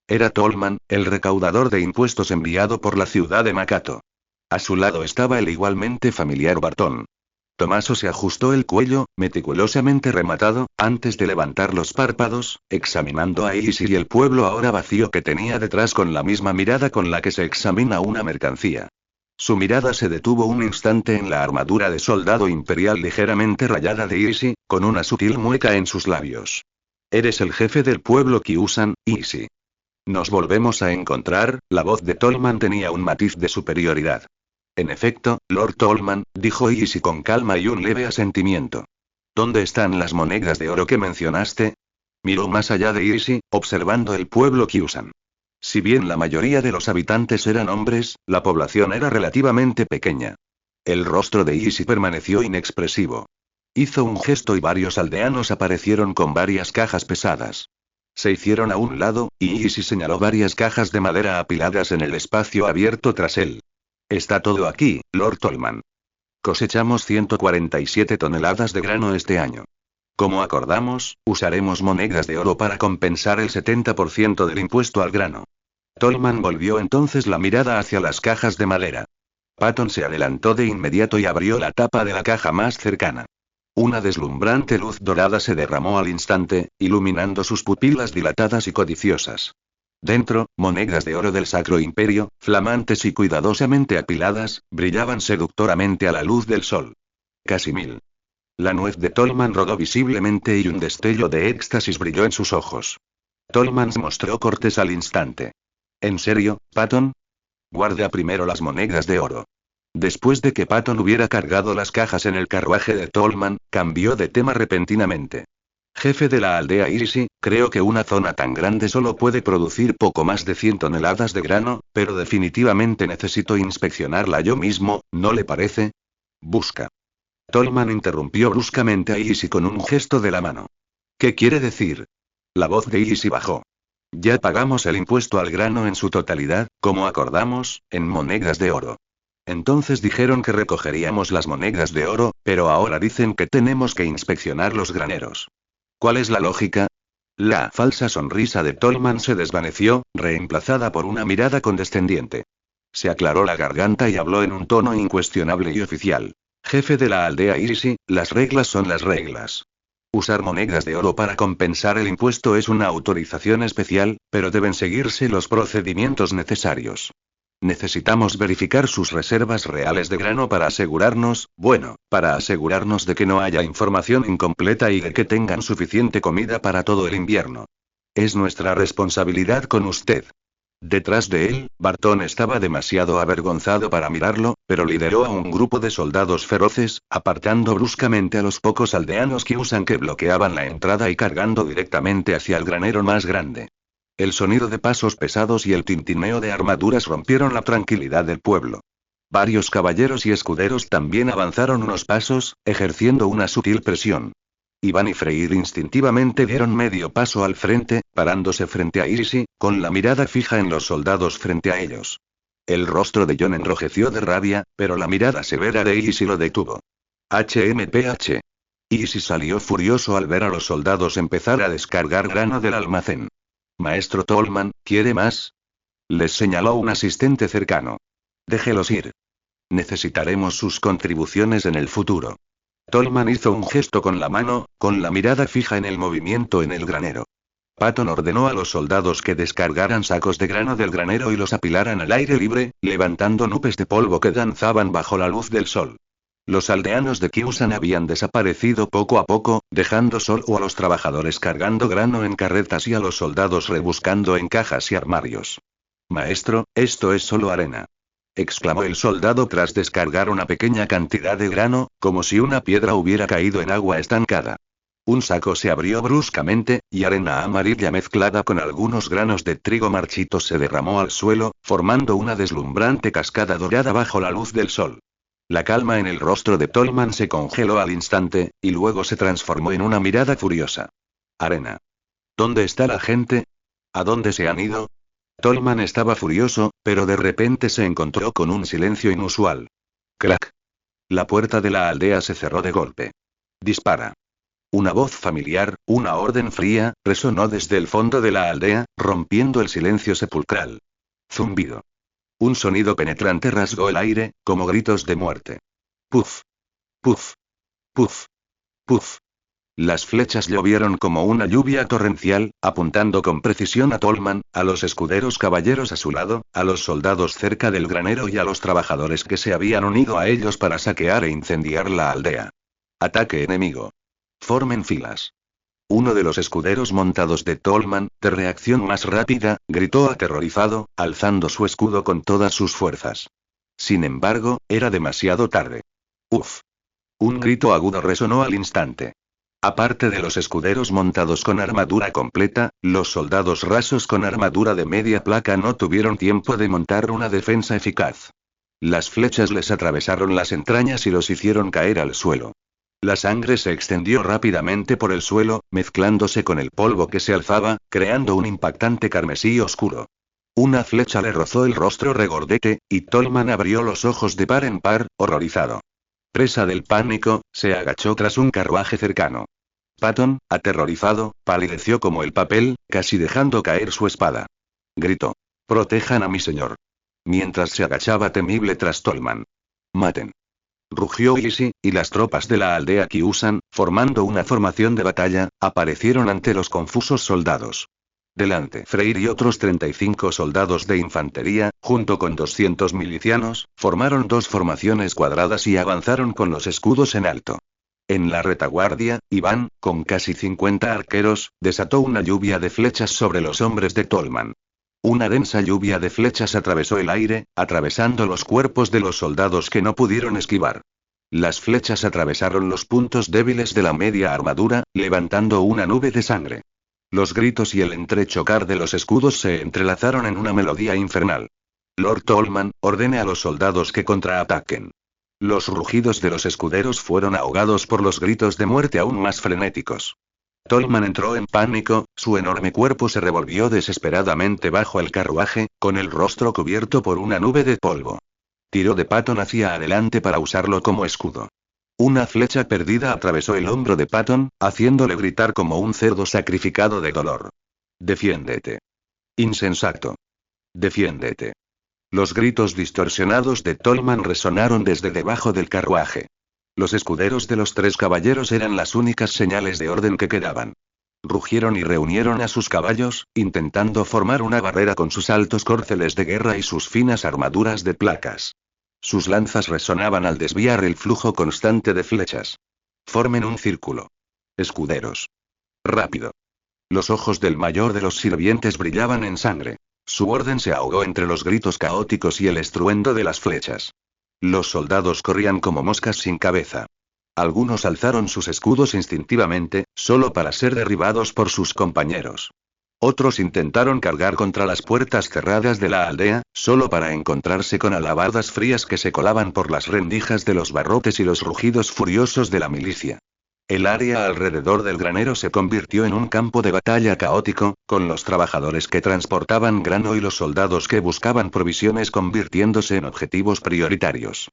Era Tolman, el recaudador de impuestos enviado por la ciudad de Makato. A su lado estaba el igualmente familiar Bartón. Tomaso se ajustó el cuello, meticulosamente rematado, antes de levantar los párpados, examinando a Easy y el pueblo ahora vacío que tenía detrás con la misma mirada con la que se examina una mercancía. Su mirada se detuvo un instante en la armadura de soldado imperial ligeramente rayada de Easy, con una sutil mueca en sus labios. Eres el jefe del pueblo Kyusan, Easy. Nos volvemos a encontrar. La voz de Tolman tenía un matiz de superioridad. En efecto, Lord Tolman, dijo Easy con calma y un leve asentimiento. ¿Dónde están las monedas de oro que mencionaste? Miró más allá de Easy, observando el pueblo Kyusan. Si bien la mayoría de los habitantes eran hombres, la población era relativamente pequeña. El rostro de Easy permaneció inexpresivo. Hizo un gesto y varios aldeanos aparecieron con varias cajas pesadas. Se hicieron a un lado, y Easy señaló varias cajas de madera apiladas en el espacio abierto tras él. Está todo aquí, Lord Tolman. Cosechamos 147 toneladas de grano este año. Como acordamos, usaremos monedas de oro para compensar el 70% del impuesto al grano. Tolman volvió entonces la mirada hacia las cajas de madera. Patton se adelantó de inmediato y abrió la tapa de la caja más cercana. Una deslumbrante luz dorada se derramó al instante, iluminando sus pupilas dilatadas y codiciosas. Dentro, monedas de oro del Sacro Imperio, flamantes y cuidadosamente apiladas, brillaban seductoramente a la luz del sol. Casi 1000. La nuez de Tolman rodó visiblemente y un destello de éxtasis brilló en sus ojos. Tolman se mostró cortés al instante. ¿En serio, Patton? Guarda primero las monedas de oro. Después de que Patton hubiera cargado las cajas en el carruaje de Tolman, cambió de tema repentinamente. Jefe de la aldea Easy, creo que una zona tan grande solo puede producir poco más de 100 toneladas de grano, pero definitivamente necesito inspeccionarla yo mismo, ¿no le parece? Busca. Tolman interrumpió bruscamente a Easy con un gesto de la mano. ¿Qué quiere decir? La voz de Easy bajó. Ya pagamos el impuesto al grano en su totalidad, como acordamos, en monedas de oro. Entonces dijeron que recogeríamos las monedas de oro, pero ahora dicen que tenemos que inspeccionar los graneros. ¿Cuál es la lógica? La falsa sonrisa de Tolman se desvaneció, reemplazada por una mirada condescendiente. Se aclaró la garganta y habló en un tono incuestionable y oficial. Jefe de la aldea Easy, las reglas son las reglas. Usar monedas de oro para compensar el impuesto es una autorización especial, pero deben seguirse los procedimientos necesarios. Necesitamos verificar sus reservas reales de grano para asegurarnos, para asegurarnos de que no haya información incompleta y de que tengan suficiente comida para todo el invierno. Es nuestra responsabilidad con usted. Detrás de él, Barton estaba demasiado avergonzado para mirarlo, pero lideró a un grupo de soldados feroces, apartando bruscamente a los pocos aldeanos Kyusan que bloqueaban la entrada y cargando directamente hacia el granero más grande. El sonido de pasos pesados y el tintineo de armaduras rompieron la tranquilidad del pueblo. Varios caballeros y escuderos también avanzaron unos pasos, ejerciendo una sutil presión. Iván y Freyr instintivamente dieron medio paso al frente, parándose frente a Easy, con la mirada fija en los soldados frente a ellos. El rostro de John enrojeció de rabia, pero la mirada severa de Easy lo detuvo. HMPH. Easy salió furioso al ver a los soldados empezar a descargar grano del almacén. Maestro Tolman, ¿quiere más? Les señaló un asistente cercano. Déjelos ir. Necesitaremos sus contribuciones en el futuro. Tolman hizo un gesto con la mano, con la mirada fija en el movimiento en el granero. Patton ordenó a los soldados que descargaran sacos de grano del granero y los apilaran al aire libre, levantando nubes de polvo que danzaban bajo la luz del sol. Los aldeanos de Kyusan habían desaparecido poco a poco, dejando solo a los trabajadores cargando grano en carretas y a los soldados rebuscando en cajas y armarios. Maestro, esto es solo arena. Exclamó el soldado tras descargar una pequeña cantidad de grano, como si una piedra hubiera caído en agua estancada. Un saco se abrió bruscamente, y arena amarilla mezclada con algunos granos de trigo marchitos se derramó al suelo, formando una deslumbrante cascada dorada bajo la luz del sol. La calma en el rostro de Tolman se congeló al instante, y luego se transformó en una mirada furiosa. Arena. ¿Dónde está la gente? ¿A dónde se han ido? Tolman estaba furioso, pero de repente se encontró con un silencio inusual. Crack. La puerta de la aldea se cerró de golpe. Dispara. Una voz familiar, una orden fría, resonó desde el fondo de la aldea, rompiendo el silencio sepulcral. Zumbido. Un sonido penetrante rasgó el aire, como gritos de muerte. Puf. Puf. Puf. Puf. Las flechas llovieron como una lluvia torrencial, apuntando con precisión a Tolman, a los escuderos caballeros a su lado, a los soldados cerca del granero y a los trabajadores que se habían unido a ellos para saquear e incendiar la aldea. Ataque enemigo. Formen filas. Uno de los escuderos montados de Tolman, de reacción más rápida, gritó aterrorizado, alzando su escudo con todas sus fuerzas. Sin embargo, era demasiado tarde. ¡Uf! Un grito agudo resonó al instante. Aparte de los escuderos montados con armadura completa, los soldados rasos con armadura de media placa no tuvieron tiempo de montar una defensa eficaz. Las flechas les atravesaron las entrañas y los hicieron caer al suelo. La sangre se extendió rápidamente por el suelo, mezclándose con el polvo que se alzaba, creando un impactante carmesí oscuro. Una flecha le rozó el rostro regordete, y Tolman abrió los ojos de par en par, horrorizado. Presa del pánico, se agachó tras un carruaje cercano. Patton, aterrorizado, palideció como el papel, casi dejando caer su espada. Gritó: «Protejan a mi señor». Mientras se agachaba temible tras Tolman. «Maten». Rugió Ilisi, y las tropas de la aldea Kyusan, formando una formación de batalla, aparecieron ante los confusos soldados. Delante, Freyr y otros 35 soldados de infantería, junto con 200 milicianos, formaron dos formaciones cuadradas y avanzaron con los escudos en alto. En la retaguardia, Iván, con casi 50 arqueros, desató una lluvia de flechas sobre los hombres de Tolman. Una densa lluvia de flechas atravesó el aire, atravesando los cuerpos de los soldados que no pudieron esquivar. Las flechas atravesaron los puntos débiles de la media armadura, levantando una nube de sangre. Los gritos y el entrechocar de los escudos se entrelazaron en una melodía infernal. Lord Tolman, ordene a los soldados que contraataquen. Los rugidos de los escuderos fueron ahogados por los gritos de muerte aún más frenéticos. Tolman entró en pánico, su enorme cuerpo se revolvió desesperadamente bajo el carruaje, con el rostro cubierto por una nube de polvo. Tiró de Patton hacia adelante para usarlo como escudo. Una flecha perdida atravesó el hombro de Patton, haciéndole gritar como un cerdo sacrificado de dolor. «Defiéndete. Insensato. Defiéndete». Los gritos distorsionados de Tolman resonaron desde debajo del carruaje. Los escuderos de los tres caballeros eran las únicas señales de orden que quedaban. Rugieron y reunieron a sus caballos, intentando formar una barrera con sus altos corceles de guerra y sus finas armaduras de placas. Sus lanzas resonaban al desviar el flujo constante de flechas. «Formen un círculo. Escuderos. Rápido». Los ojos del mayor de los sirvientes brillaban en sangre. Su orden se ahogó entre los gritos caóticos y el estruendo de las flechas. Los soldados corrían como moscas sin cabeza. Algunos alzaron sus escudos instintivamente, solo para ser derribados por sus compañeros. Otros intentaron cargar contra las puertas cerradas de la aldea, solo para encontrarse con alabardas frías que se colaban por las rendijas de los barrotes y los rugidos furiosos de la milicia. El área alrededor del granero se convirtió en un campo de batalla caótico, con los trabajadores que transportaban grano y los soldados que buscaban provisiones convirtiéndose en objetivos prioritarios.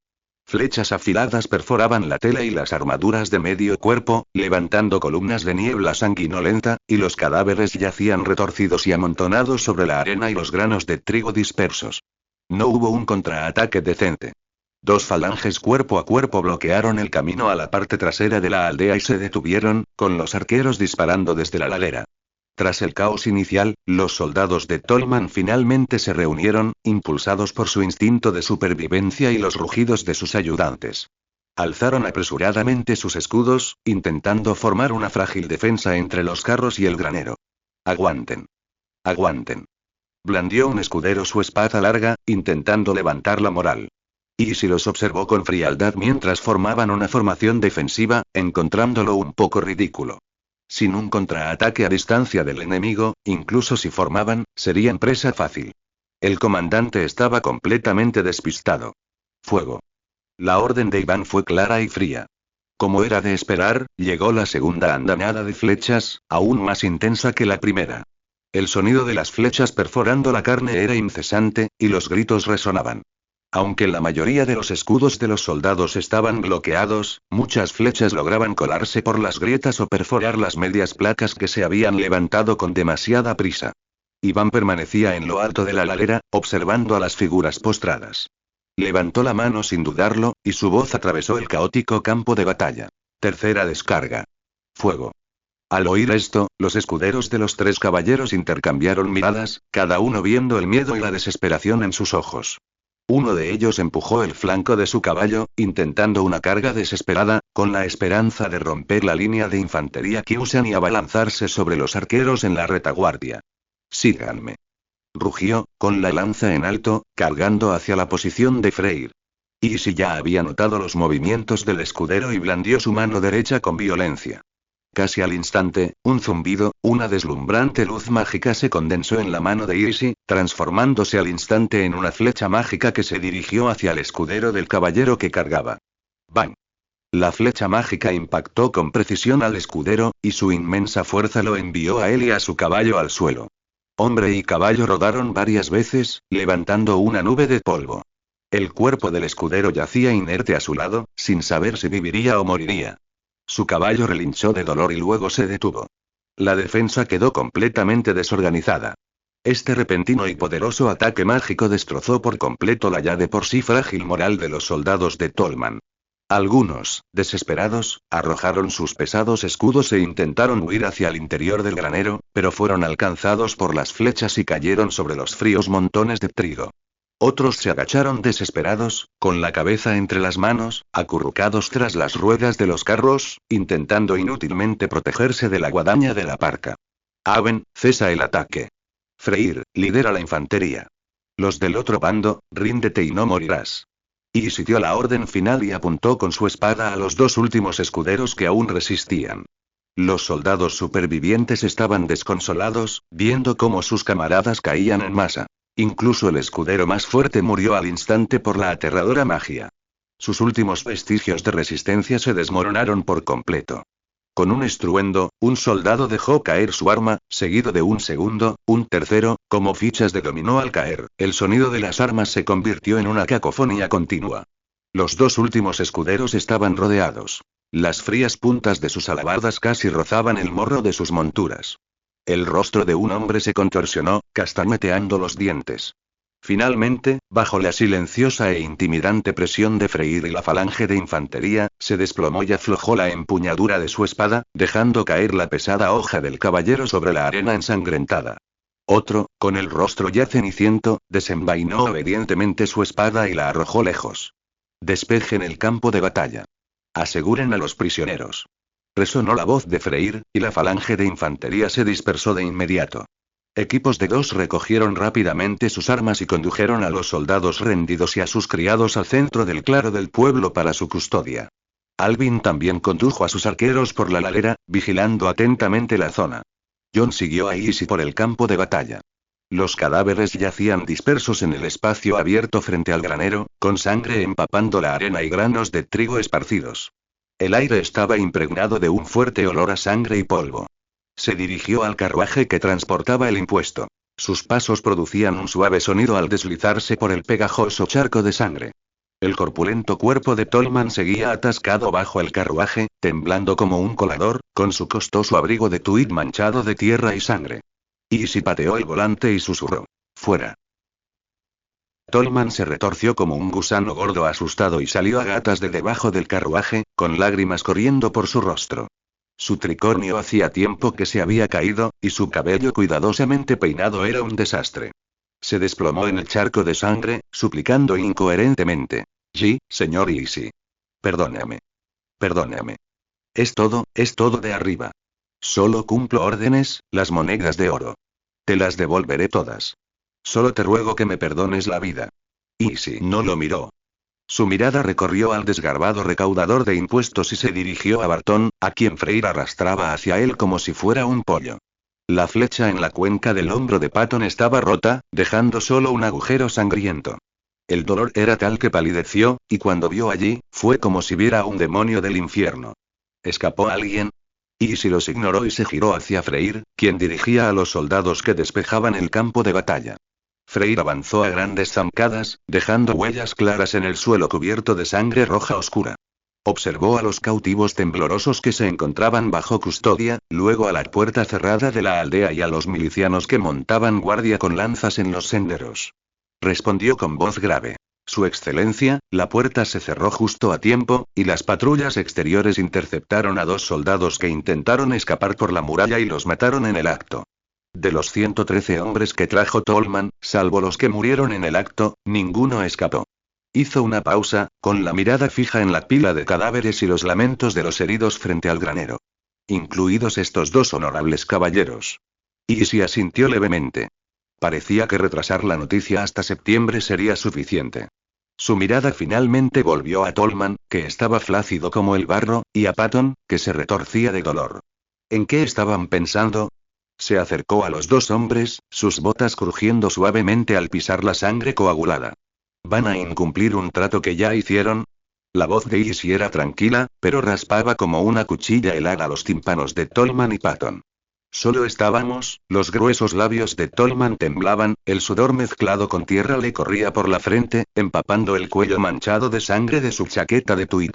Flechas afiladas perforaban la tela y las armaduras de medio cuerpo, levantando columnas de niebla sanguinolenta, y los cadáveres yacían retorcidos y amontonados sobre la arena y los granos de trigo dispersos. No hubo un contraataque decente. Dos falanges cuerpo a cuerpo bloquearon el camino a la parte trasera de la aldea y se detuvieron, con los arqueros disparando desde la ladera. Tras el caos inicial, los soldados de Tolman finalmente se reunieron, impulsados por su instinto de supervivencia y los rugidos de sus ayudantes. Alzaron apresuradamente sus escudos, intentando formar una frágil defensa entre los carros y el granero. «Aguanten. Aguanten». Blandió un escudero su espada larga, intentando levantar la moral. Easy los observó con frialdad mientras formaban una formación defensiva, encontrándolo un poco ridículo. Sin un contraataque a distancia del enemigo, incluso si formaban, serían presa fácil. El comandante estaba completamente despistado. «Fuego». La orden de Iván fue clara y fría. Como era de esperar, llegó la segunda andanada de flechas, aún más intensa que la primera. El sonido de las flechas perforando la carne era incesante, y los gritos resonaban. Aunque la mayoría de los escudos de los soldados estaban bloqueados, muchas flechas lograban colarse por las grietas o perforar las medias placas que se habían levantado con demasiada prisa. Iván permanecía en lo alto de la ladera, observando a las figuras postradas. Levantó la mano sin dudarlo, y su voz atravesó el caótico campo de batalla. Tercera descarga. Fuego. Al oír esto, los escuderos de los tres caballeros intercambiaron miradas, cada uno viendo el miedo y la desesperación en sus ojos. Uno de ellos empujó el flanco de su caballo, intentando una carga desesperada, con la esperanza de romper la línea de infantería que usan y abalanzarse sobre los arqueros en la retaguardia. «Síganme». rugió, con la lanza en alto, cargando hacia la posición de Freyr. Easy ya había notado los movimientos del escudero y blandió su mano derecha con violencia. Casi al instante, un zumbido, una deslumbrante luz mágica se condensó en la mano de Easy, transformándose al instante en una flecha mágica que se dirigió hacia el escudero del caballero que cargaba. ¡Bang! La flecha mágica impactó con precisión al escudero, y su inmensa fuerza lo envió a él y a su caballo al suelo. Hombre y caballo rodaron varias veces, levantando una nube de polvo. El cuerpo del escudero yacía inerte a su lado, sin saber si viviría o moriría. Su caballo relinchó de dolor y luego se detuvo. La defensa quedó completamente desorganizada. Este repentino y poderoso ataque mágico destrozó por completo la ya de por sí frágil moral de los soldados de Tolman. Algunos, desesperados, arrojaron sus pesados escudos e intentaron huir hacia el interior del granero, pero fueron alcanzados por las flechas y cayeron sobre los fríos montones de trigo. Otros se agacharon desesperados, con la cabeza entre las manos, acurrucados tras las ruedas de los carros, intentando inútilmente protegerse de la guadaña de la parca. Aven, cesa el ataque. Freyr, lidera la infantería. Los del otro bando, ríndete y no morirás. Y dio la orden final y apuntó con su espada a los dos últimos escuderos que aún resistían. Los soldados supervivientes estaban desconsolados, viendo cómo sus camaradas caían en masa. Incluso el escudero más fuerte murió al instante por la aterradora magia. Sus últimos vestigios de resistencia se desmoronaron por completo. Con un estruendo, un soldado dejó caer su arma, seguido de un segundo, un tercero, como fichas de dominó al caer. El sonido de las armas se convirtió en una cacofonía continua. Los dos últimos escuderos estaban rodeados. Las frías puntas de sus alabardas casi rozaban el morro de sus monturas. El rostro de un hombre se contorsionó, castañeteando los dientes. Finalmente, bajo la silenciosa e intimidante presión de Freyr y la falange de infantería, se desplomó y aflojó la empuñadura de su espada, dejando caer la pesada hoja del caballero sobre la arena ensangrentada. Otro, con el rostro ya ceniciento, desenvainó obedientemente su espada y la arrojó lejos. Despejen el campo de batalla. Aseguren a los prisioneros. Resonó la voz de Freyr, y la falange de infantería se dispersó de inmediato. Equipos de dos recogieron rápidamente sus armas y condujeron a los soldados rendidos y a sus criados al centro del claro del pueblo para su custodia. Alvin también condujo a sus arqueros por la ladera, vigilando atentamente la zona. John siguió a Easy por el campo de batalla. Los cadáveres yacían dispersos en el espacio abierto frente al granero, con sangre empapando la arena y granos de trigo esparcidos. El aire estaba impregnado de un fuerte olor a sangre y polvo. Se dirigió al carruaje que transportaba el impuesto. Sus pasos producían un suave sonido al deslizarse por el pegajoso charco de sangre. El corpulento cuerpo de Tolman seguía atascado bajo el carruaje, temblando como un colador, con su costoso abrigo de tuit manchado de tierra y sangre. Easy pateó el volante y susurró: «¡Fuera!». Tolman se retorció como un gusano gordo asustado y salió a gatas de debajo del carruaje, con lágrimas corriendo por su rostro. Su tricornio hacía tiempo que se había caído, y su cabello cuidadosamente peinado era un desastre. Se desplomó en el charco de sangre, suplicando incoherentemente: «Señor Easy. Perdóname. Perdóname. Es todo de arriba. Solo cumplo órdenes, las monedas de oro. Te las devolveré todas. Solo te ruego que me perdones la vida». Easy no lo miró. Su mirada recorrió al desgarbado recaudador de impuestos y se dirigió a Barton, a quien Freyr arrastraba hacia él como si fuera un pollo. La flecha en la cuenca del hombro de Patton estaba rota, dejando solo un agujero sangriento. El dolor era tal que palideció, y cuando vio allí, fue como si viera a un demonio del infierno. ¿Escapó alguien? Easy los ignoró y se giró hacia Freyr, quien dirigía a los soldados que despejaban el campo de batalla. Freyr avanzó a grandes zancadas, dejando huellas claras en el suelo cubierto de sangre roja oscura. Observó a los cautivos temblorosos que se encontraban bajo custodia, luego a la puerta cerrada de la aldea y a los milicianos que montaban guardia con lanzas en los senderos. Respondió con voz grave: «Su excelencia, la puerta se cerró justo a tiempo, y las patrullas exteriores interceptaron a 2 soldados que intentaron escapar por la muralla y los mataron en el acto. De los 113 hombres que trajo Tolman, salvo los que murieron en el acto, ninguno escapó». Hizo una pausa, con la mirada fija en la pila de cadáveres y los lamentos de los heridos frente al granero. «Incluidos estos 2 honorables caballeros». Easy asintió levemente. parecía que retrasar la noticia hasta septiembre sería suficiente. Su mirada finalmente volvió a Tolman, que estaba flácido como el barro, y a Patton, que se retorcía de dolor. ¿En qué estaban pensando? Se acercó a los dos hombres, sus botas crujiendo suavemente al pisar la sangre coagulada. ¿Van a incumplir un trato que ya hicieron? La voz de Izzy era tranquila, pero raspaba como una cuchilla helada los tímpanos de Tolman y Patton. Solo estábamos, los gruesos labios de Tolman temblaban, el sudor mezclado con tierra le corría por la frente, empapando el cuello manchado de sangre de su chaqueta de tweed.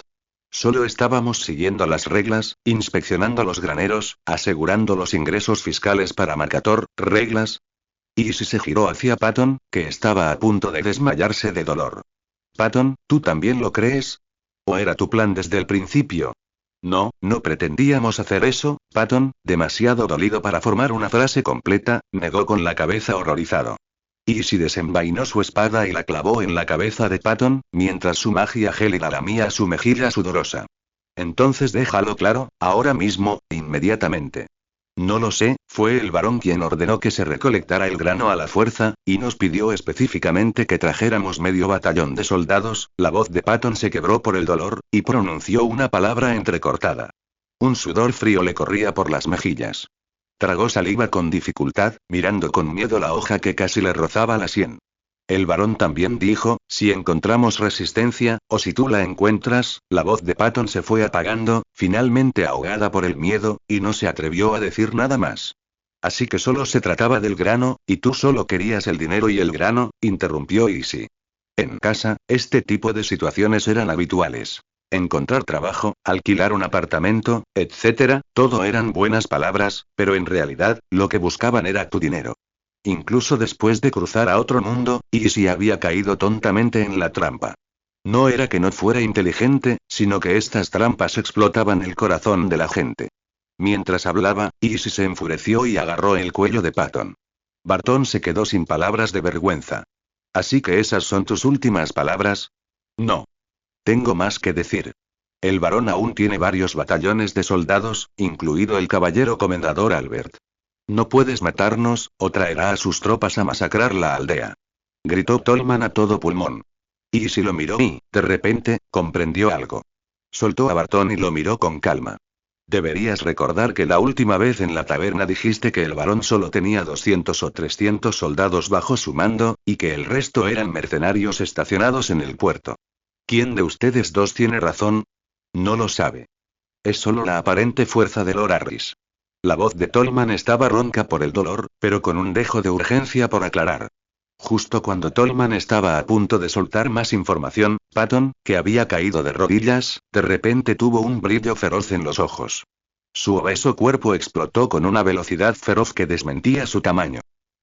Solo estábamos siguiendo las reglas, inspeccionando los graneros, asegurando los ingresos fiscales para Mercator, reglas. Izzy se giró hacia Patton, que estaba a punto de desmayarse de dolor. Patton, ¿tú también lo crees? ¿O era tu plan desde el principio? No, no pretendíamos hacer eso, Patton, demasiado dolido para formar una frase completa, negó con la cabeza horrorizado. Izzy desenvainó su espada y la clavó en la cabeza de Patton, mientras su magia gélida lamía su mejilla sudorosa. Entonces déjalo claro, ahora mismo, inmediatamente. No lo sé, fue el varón quien ordenó que se recolectara el grano a la fuerza, y nos pidió específicamente que trajéramos medio batallón de soldados. La voz de Patton se quebró por el dolor, y pronunció una palabra entrecortada. Un sudor frío le corría por las mejillas. Tragó saliva con dificultad, mirando con miedo la hoja que casi le rozaba la sien. El varón también dijo, si encontramos resistencia, o si tú la encuentras. La voz de Patton se fue apagando, finalmente ahogada por el miedo, y no se atrevió a decir nada más. Así que solo se trataba del grano, y tú solo querías el dinero y el grano, interrumpió Izzy. En casa, este tipo de situaciones eran habituales. Encontrar trabajo, alquilar un apartamento, etc., todo eran buenas palabras, pero en realidad, lo que buscaban era tu dinero. Incluso después de cruzar a otro mundo, Izzy había caído tontamente en la trampa. No era que no fuera inteligente, sino que estas trampas explotaban el corazón de la gente. Mientras hablaba, Izzy se enfureció y agarró el cuello de Patton. Barton se quedó sin palabras de vergüenza. ¿Así que esas son tus últimas palabras? No. Tengo más que decir. El varón aún tiene varios batallones de soldados, incluido el caballero comendador Albert. No puedes matarnos, o traerá a sus tropas a masacrar la aldea. Gritó Tolman a todo pulmón. Izzy lo miró y, de repente, comprendió algo. Soltó a Barton y lo miró con calma. Deberías recordar que la última vez en la taberna dijiste que el varón solo tenía 200 o 300 soldados bajo su mando, y que el resto eran mercenarios estacionados en el puerto. ¿Quién de ustedes dos tiene razón? No lo sabe. Es solo la aparente fuerza de Lord Harris. La voz de Tolman estaba ronca por el dolor, pero con un dejo de urgencia por aclarar. Justo cuando Tolman estaba a punto de soltar más información, Patton, que había caído de rodillas, de repente tuvo un brillo feroz en los ojos. Su obeso cuerpo explotó con una velocidad feroz que desmentía su tamaño.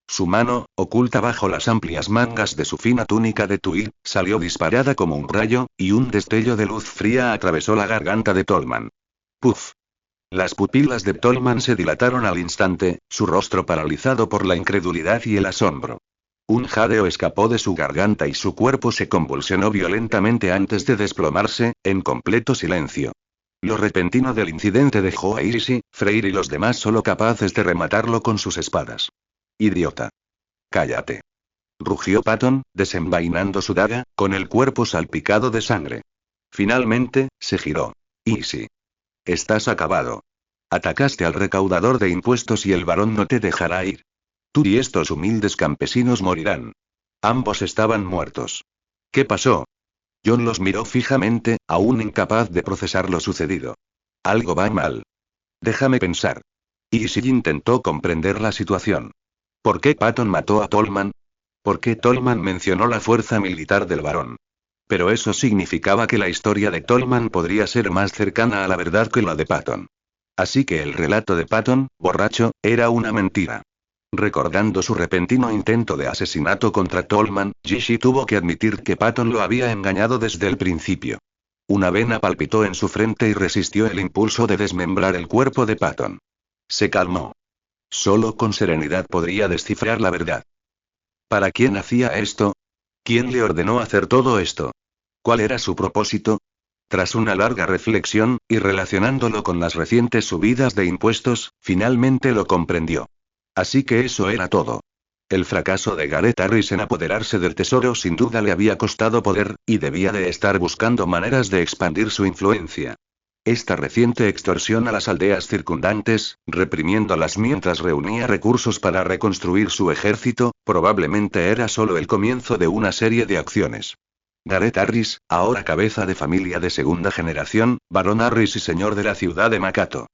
Su mano, oculta bajo las amplias mangas de su fina túnica de tweed, salió disparada como un rayo, y un destello de luz fría atravesó la garganta de Tolman. ¡Puf! Las pupilas de Tolman se dilataron al instante, su rostro paralizado por la incredulidad y el asombro. Un jadeo escapó de su garganta y su cuerpo se convulsionó violentamente antes de desplomarse, en completo silencio. Lo repentino del incidente dejó a Izzy, Freyr y los demás solo capaces de rematarlo con sus espadas. ¡Idiota! ¡Cállate! Rugió Patton, desenvainando su daga, con el cuerpo salpicado de sangre. Finalmente, se giró. Izzy. Estás acabado. Atacaste al recaudador de impuestos y el varón no te dejará ir. Tú y estos humildes campesinos morirán. Ambos estaban muertos. ¿Qué pasó? John los miró fijamente, aún incapaz de procesar lo sucedido. Algo va mal. Déjame pensar. Izzy intentó comprender la situación. ¿Por qué Patton mató a Tolman? ¿Por qué Tolman mencionó la fuerza militar del varón? Pero eso significaba que la historia de Tolman podría ser más cercana a la verdad que la de Patton. Así que el relato de Patton, borracho, era una mentira. Recordando su repentino intento de asesinato contra Tolman, Izzy tuvo que admitir que Patton lo había engañado desde el principio. Una vena palpitó en su frente y resistió el impulso de desmembrar el cuerpo de Patton. Se calmó. Solo con serenidad podría descifrar la verdad. ¿Para quién hacía esto? ¿Quién le ordenó hacer todo esto? ¿Cuál era su propósito? Tras una larga reflexión, y relacionándolo con las recientes subidas de impuestos, finalmente lo comprendió. Así que eso era todo. El fracaso de Gareth Harris en apoderarse del tesoro sin duda le había costado poder, y debía de estar buscando maneras de expandir su influencia. Esta reciente extorsión a las aldeas circundantes, reprimiéndolas mientras reunía recursos para reconstruir su ejército, probablemente era solo el comienzo de una serie de acciones. Gareth Harris, ahora cabeza de familia de segunda generación, barón Harris y señor de la ciudad de Makato.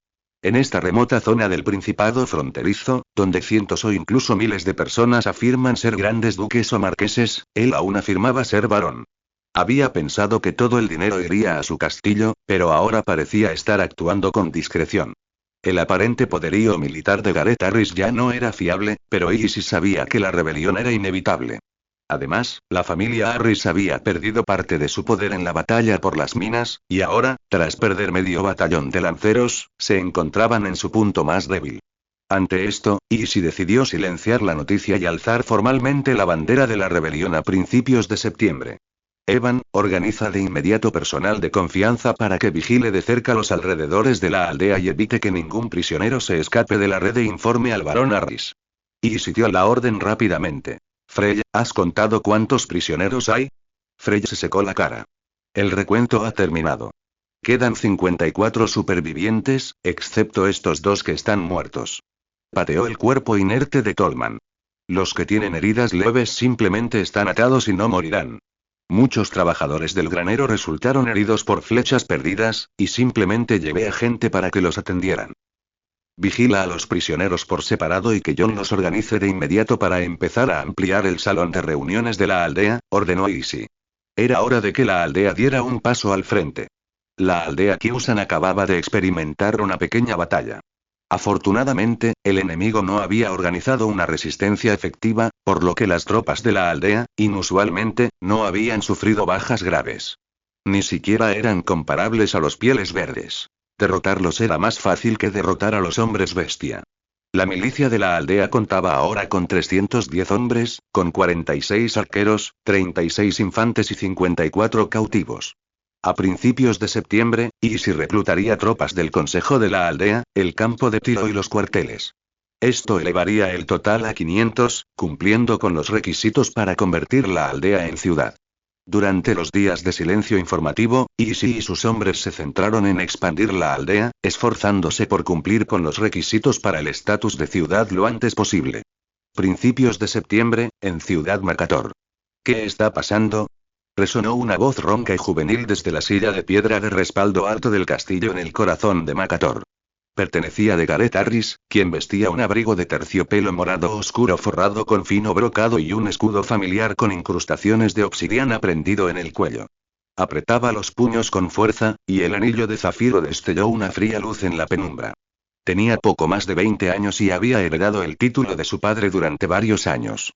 En esta remota zona del Principado fronterizo, donde cientos o incluso miles de personas afirman ser grandes duques o marqueses, él aún afirmaba ser varón. Había pensado que todo el dinero iría a su castillo, pero ahora parecía estar actuando con discreción. El aparente poderío militar de Gareth Harris ya no era fiable, pero Isis sabía que la rebelión era inevitable. Además, la familia Harris había perdido parte de su poder en la batalla por las minas, y ahora, tras perder medio batallón de lanceros, se encontraban en su punto más débil. Ante esto, Isis decidió silenciar la noticia y alzar formalmente la bandera de la rebelión a principios de septiembre. Evan, organiza de inmediato personal de confianza para que vigile de cerca los alrededores de la aldea y evite que ningún prisionero se escape de la red e informe al barón Harris. Isis dio la orden rápidamente. Freya, ¿has contado cuántos prisioneros hay? Freya se secó la cara. El recuento ha terminado. Quedan 54 supervivientes, excepto estos dos que están muertos. Pateó el cuerpo inerte de Tolman. Los que tienen heridas leves simplemente están atados y no morirán. Muchos trabajadores del granero resultaron heridos por flechas perdidas, y simplemente llevé a gente para que los atendieran. Vigila a los prisioneros por separado y que John los organice de inmediato para empezar a ampliar el salón de reuniones de la aldea, ordenó Issy. Era hora de que la aldea diera un paso al frente. La aldea Kyusan acababa de experimentar una pequeña batalla. Afortunadamente, el enemigo no había organizado una resistencia efectiva, por lo que las tropas de la aldea, inusualmente, no habían sufrido bajas graves. Ni siquiera eran comparables a los Pieles Verdes. Derrotarlos era más fácil que derrotar a los hombres bestia. La milicia de la aldea contaba ahora con 310 hombres, con 46 arqueros, 36 infantes y 54 cautivos. A principios de septiembre, Issy reclutaría tropas del consejo de la aldea, el campo de tiro y los cuarteles. Esto elevaría el total a 500, cumpliendo con los requisitos para convertir la aldea en ciudad. Durante los días de silencio informativo, Issy y sus hombres se centraron en expandir la aldea, esforzándose por cumplir con los requisitos para el estatus de ciudad lo antes posible. Principios de septiembre, en Ciudad Makator. ¿Qué está pasando? Resonó una voz ronca y juvenil desde la silla de piedra de respaldo alto del castillo en el corazón de Makator. Pertenecía de Gareth Harris, quien vestía un abrigo de terciopelo morado oscuro forrado con fino brocado y un escudo familiar con incrustaciones de obsidiana prendido en el cuello. Apretaba los puños con fuerza, y el anillo de zafiro destelló una fría luz en la penumbra. Tenía poco más de 20 años y había heredado el título de su padre durante varios años.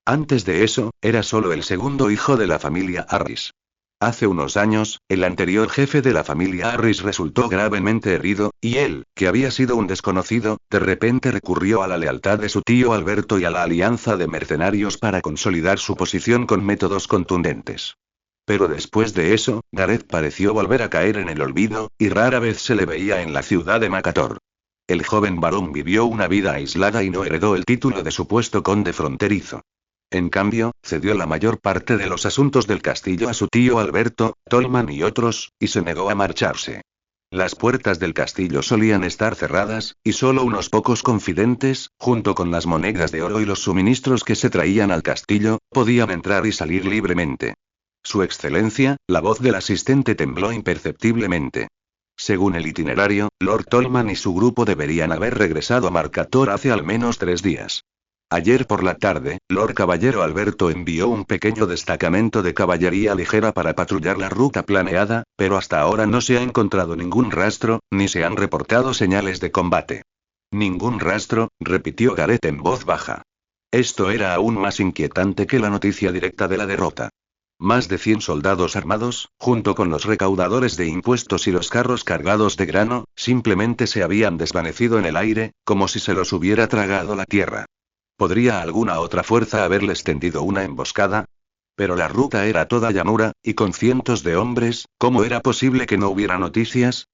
Antes de eso, era solo el segundo hijo de la familia Harris. Hace unos años, el anterior jefe de la familia Harris resultó gravemente herido, y él, que había sido un desconocido, de repente recurrió a la lealtad de su tío Alberto y a la alianza de mercenarios para consolidar su posición con métodos contundentes. Pero después de eso, Gareth pareció volver a caer en el olvido, y rara vez se le veía en la ciudad de Makator. El joven varón vivió una vida aislada y no heredó el título de supuesto conde fronterizo. En cambio, cedió la mayor parte de los asuntos del castillo a su tío Alberto, Tolman y otros, y se negó a marcharse. Las puertas del castillo solían estar cerradas, y solo unos pocos confidentes, junto con las monedas de oro y los suministros que se traían al castillo, podían entrar y salir libremente. Su excelencia, la voz del asistente tembló imperceptiblemente. Según el itinerario, Lord Tolman y su grupo deberían haber regresado a Makator hace al menos 3 días. Ayer por la tarde, Lord Caballero Alberto envió un pequeño destacamento de caballería ligera para patrullar la ruta planeada, pero hasta ahora no se ha encontrado ningún rastro, ni se han reportado señales de combate. Ningún rastro, repitió Gareth en voz baja. Esto era aún más inquietante que la noticia directa de la derrota. Más de 100 soldados armados, junto con los recaudadores de impuestos y los carros cargados de grano, simplemente se habían desvanecido en el aire, como si se los hubiera tragado la tierra. ¿Podría alguna otra fuerza haberles tendido una emboscada? Pero la ruta era toda llanura, y con cientos de hombres, ¿cómo era posible que no hubiera noticias?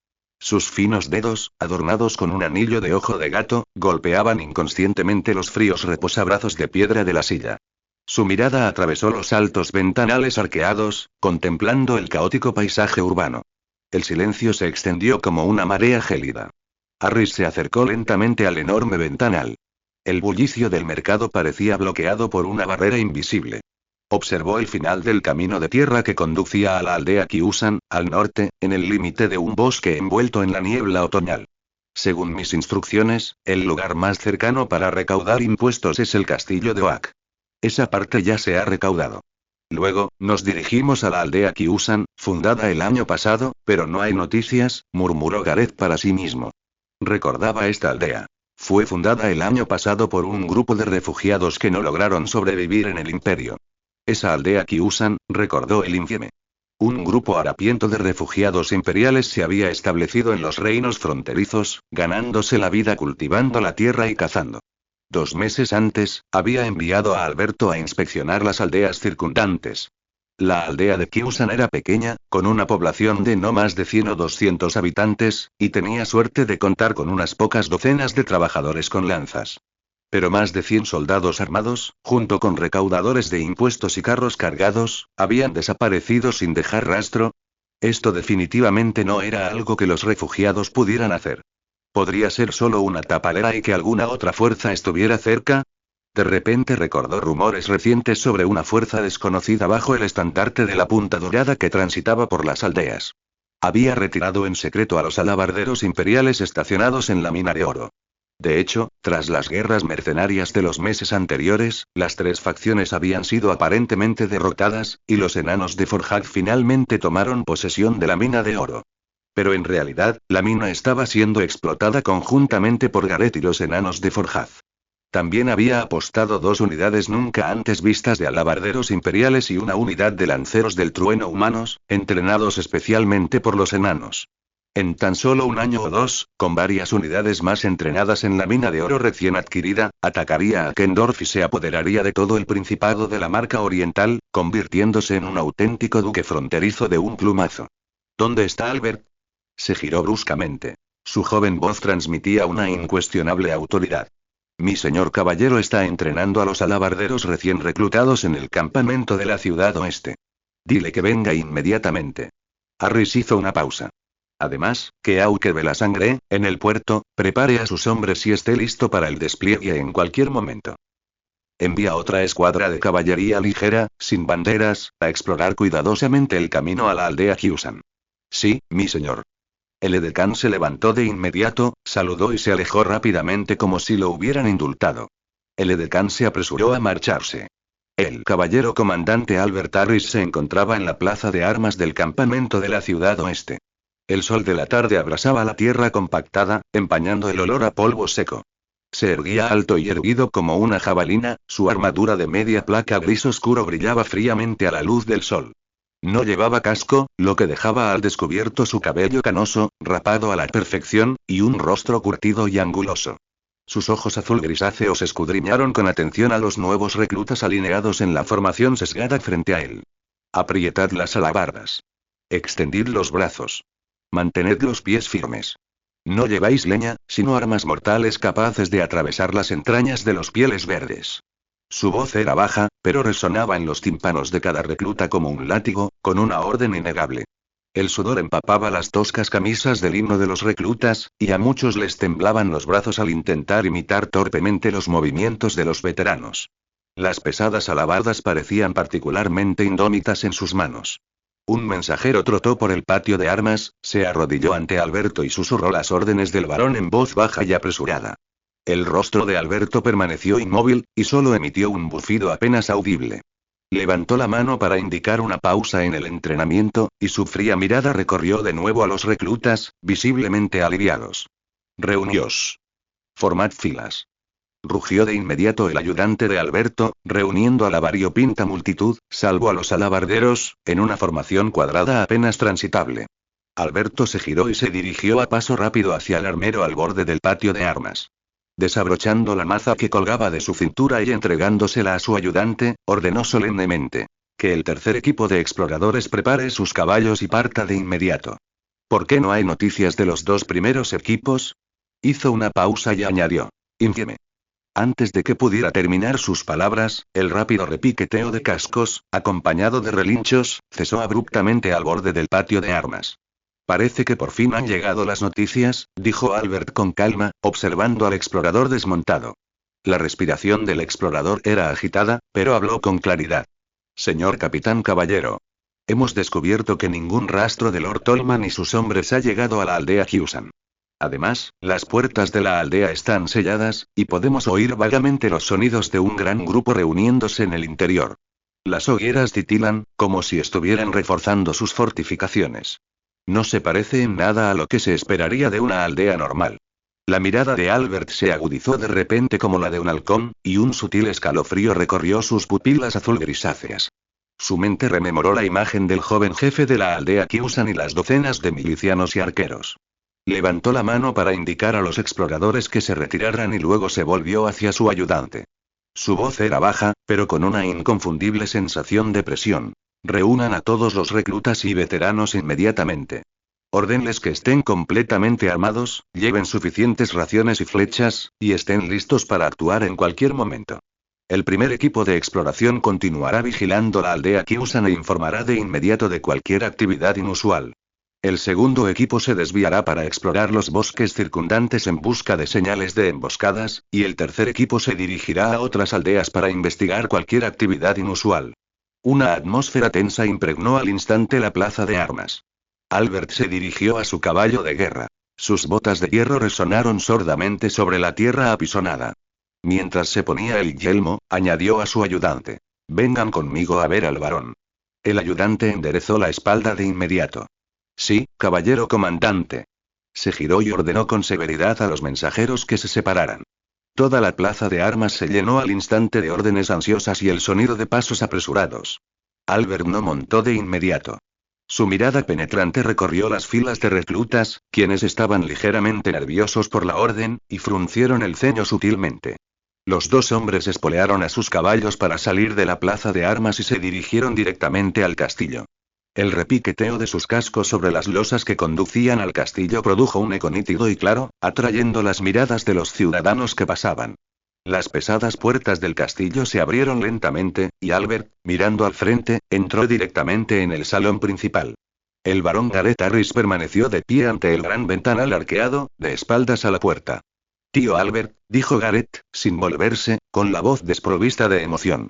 Sus finos dedos, adornados con un anillo de ojo de gato, golpeaban inconscientemente los fríos reposabrazos de piedra de la silla. Su mirada atravesó los altos ventanales arqueados, contemplando el caótico paisaje urbano. El silencio se extendió como una marea gélida. Harris se acercó lentamente al enorme ventanal. El bullicio del mercado parecía bloqueado por una barrera invisible. Observó el final del camino de tierra que conducía a la aldea Kyusan, al norte, en el límite de un bosque envuelto en la niebla otoñal. Según mis instrucciones, el lugar más cercano para recaudar impuestos es el castillo de Oak. Esa parte ya se ha recaudado. Luego, nos dirigimos a la aldea Kyusan, fundada el año pasado, pero no hay noticias, murmuró Gareth para sí mismo. Recordaba esta aldea. Fue fundada el año pasado por un grupo de refugiados que no lograron sobrevivir en el imperio. Esa aldea Kyusan, recordó el infieme. Un grupo harapiento de refugiados imperiales se había establecido en los reinos fronterizos, ganándose la vida cultivando la tierra y cazando. 2 meses antes, había enviado a Alberto a inspeccionar las aldeas circundantes. La aldea de Kyusan era pequeña, con una población de no más de 100 o 200 habitantes, y tenía suerte de contar con unas pocas docenas de trabajadores con lanzas. Pero más de 100 soldados armados, junto con recaudadores de impuestos y carros cargados, habían desaparecido sin dejar rastro. Esto definitivamente no era algo que los refugiados pudieran hacer. ¿Podría ser solo una tapalera y que alguna otra fuerza estuviera cerca? De repente recordó rumores recientes sobre una fuerza desconocida bajo el estandarte de la Punta Dorada que transitaba por las aldeas. Había retirado en secreto a los alabarderos imperiales estacionados en la mina de oro. De hecho, tras las guerras mercenarias de los meses anteriores, las 3 facciones habían sido aparentemente derrotadas, y los enanos de Forjag finalmente tomaron posesión de la mina de oro. Pero en realidad, la mina estaba siendo explotada conjuntamente por Gareth y los enanos de Forjag. También había apostado 2 unidades nunca antes vistas de alabarderos imperiales y una unidad de lanceros del trueno humanos, entrenados especialmente por los enanos. En tan solo un año o 2, con varias unidades más entrenadas en la mina de oro recién adquirida, atacaría a Kendorf y se apoderaría de todo el Principado de la Marca Oriental, convirtiéndose en un auténtico duque fronterizo de un plumazo. ¿Dónde está Albert? Se giró bruscamente. Su joven voz transmitía una incuestionable autoridad. Mi señor caballero está entrenando a los alabarderos recién reclutados en el campamento de la ciudad oeste. Dile que venga inmediatamente. Harris hizo una pausa. Además, que aunque ve la sangre, en el puerto, prepare a sus hombres y esté listo para el despliegue en cualquier momento. Envía otra escuadra de caballería ligera, sin banderas, a explorar cuidadosamente el camino a la aldea Kyusan. Sí, mi señor. El edecán se levantó de inmediato, saludó y se alejó rápidamente como si lo hubieran indultado. El edecán se apresuró a marcharse. El caballero comandante Albert Harris se encontraba en la plaza de armas del campamento de la ciudad oeste. El sol de la tarde abrasaba la tierra compactada, empañando el olor a polvo seco. Se erguía alto y erguido como una jabalina, su armadura de media placa gris oscuro brillaba fríamente a la luz del sol. No llevaba casco, lo que dejaba al descubierto su cabello canoso, rapado a la perfección, y un rostro curtido y anguloso. Sus ojos azul grisáceos escudriñaron con atención a los nuevos reclutas alineados en la formación sesgada frente a él. Aprietad las alabardas. Extendid los brazos. Mantened los pies firmes. No lleváis leña, sino armas mortales capaces de atravesar las entrañas de los pieles verdes. Su voz era baja, pero resonaba en los tímpanos de cada recluta como un látigo, con una orden innegable. El sudor empapaba las toscas camisas de lino de los reclutas, y a muchos les temblaban los brazos al intentar imitar torpemente los movimientos de los veteranos. Las pesadas alabardas parecían particularmente indómitas en sus manos. Un mensajero trotó por el patio de armas, se arrodilló ante Alberto y susurró las órdenes del varón en voz baja y apresurada. El rostro de Alberto permaneció inmóvil, y solo emitió un bufido apenas audible. Levantó la mano para indicar una pausa en el entrenamiento, y su fría mirada recorrió de nuevo a los reclutas, visiblemente aliviados. Reuníos. Formad filas. Rugió de inmediato el ayudante de Alberto, reuniendo a la variopinta multitud, salvo a los alabarderos, en una formación cuadrada apenas transitable. Alberto se giró y se dirigió a paso rápido hacia el armero al borde del patio de armas. Desabrochando la maza que colgaba de su cintura y entregándosela a su ayudante, ordenó solemnemente: que el tercer equipo de exploradores prepare sus caballos y parta de inmediato. ¿Por qué no hay noticias de los dos primeros equipos? Hizo una pausa y añadió. Infame. Antes de que pudiera terminar sus palabras, el rápido repiqueteo de cascos, acompañado de relinchos, cesó abruptamente al borde del patio de armas. Parece que por fin han llegado las noticias, dijo Albert con calma, observando al explorador desmontado. La respiración del explorador era agitada, pero habló con claridad. Señor capitán caballero. Hemos descubierto que ningún rastro de Lord Tolman y sus hombres ha llegado a la aldea Kyusan. Además, las puertas de la aldea están selladas, y podemos oír vagamente los sonidos de un gran grupo reuniéndose en el interior. Las hogueras titilan, como si estuvieran reforzando sus fortificaciones. No se parece en nada a lo que se esperaría de una aldea normal. La mirada de Albert se agudizó de repente como la de un halcón, y un sutil escalofrío recorrió sus pupilas azul grisáceas. Su mente rememoró la imagen del joven jefe de la aldea Kyusan y las docenas de milicianos y arqueros. Levantó la mano para indicar a los exploradores que se retiraran y luego se volvió hacia su ayudante. Su voz era baja, pero con una inconfundible sensación de presión. Reúnan a todos los reclutas y veteranos inmediatamente. Ordenles que estén completamente armados, lleven suficientes raciones y flechas, y estén listos para actuar en cualquier momento. El primer equipo de exploración continuará vigilando la aldea Kyusan e informará de inmediato de cualquier actividad inusual. El segundo equipo se desviará para explorar los bosques circundantes en busca de señales de emboscadas, y el tercer equipo se dirigirá a otras aldeas para investigar cualquier actividad inusual. Una atmósfera tensa impregnó al instante la plaza de armas. Albert se dirigió a su caballo de guerra. Sus botas de hierro resonaron sordamente sobre la tierra apisonada. Mientras se ponía el yelmo, añadió a su ayudante. Vengan conmigo a ver al varón. El ayudante enderezó la espalda de inmediato. Sí, caballero comandante. Se giró y ordenó con severidad a los mensajeros que se separaran. Toda la plaza de armas se llenó al instante de órdenes ansiosas y el sonido de pasos apresurados. Albert no montó de inmediato. Su mirada penetrante recorrió las filas de reclutas, quienes estaban ligeramente nerviosos por la orden, y fruncieron el ceño sutilmente. Los dos hombres espolearon a sus caballos para salir de la plaza de armas y se dirigieron directamente al castillo. El repiqueteo de sus cascos sobre las losas que conducían al castillo produjo un eco nítido y claro, atrayendo las miradas de los ciudadanos que pasaban. Las pesadas puertas del castillo se abrieron lentamente, y Albert, mirando al frente, entró directamente en el salón principal. El barón Gareth Harris permaneció de pie ante el gran ventanal arqueado, de espaldas a la puerta. Tío Albert, dijo Gareth, sin volverse, con la voz desprovista de emoción.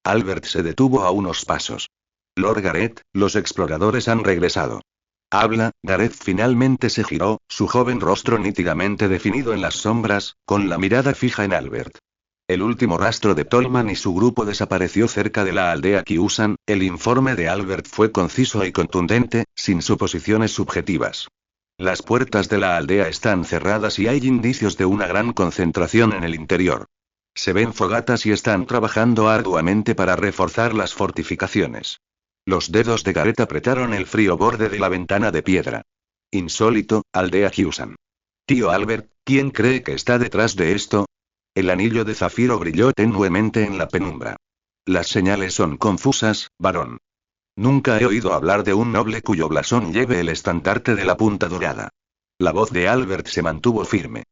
Albert se detuvo a unos pasos. Lord Gareth, los exploradores han regresado. Habla. Gareth finalmente se giró, su joven rostro nítidamente definido en las sombras, con la mirada fija en Albert. El último rastro de Tolman y su grupo desapareció cerca de la aldea Kyusan. El informe de Albert fue conciso y contundente, sin suposiciones subjetivas. Las puertas de la aldea están cerradas y hay indicios de una gran concentración en el interior. Se ven fogatas y están trabajando arduamente para reforzar las fortificaciones. Los dedos de Gareth apretaron el frío borde de la ventana de piedra. Insólito, aldea Kyusan. Tío Albert, ¿quién cree que está detrás de esto? El anillo de zafiro brilló tenuemente en la penumbra. Las señales son confusas, varón. Nunca he oído hablar de un noble cuyo blasón lleve el estandarte de la punta dorada. La voz de Albert se mantuvo firme.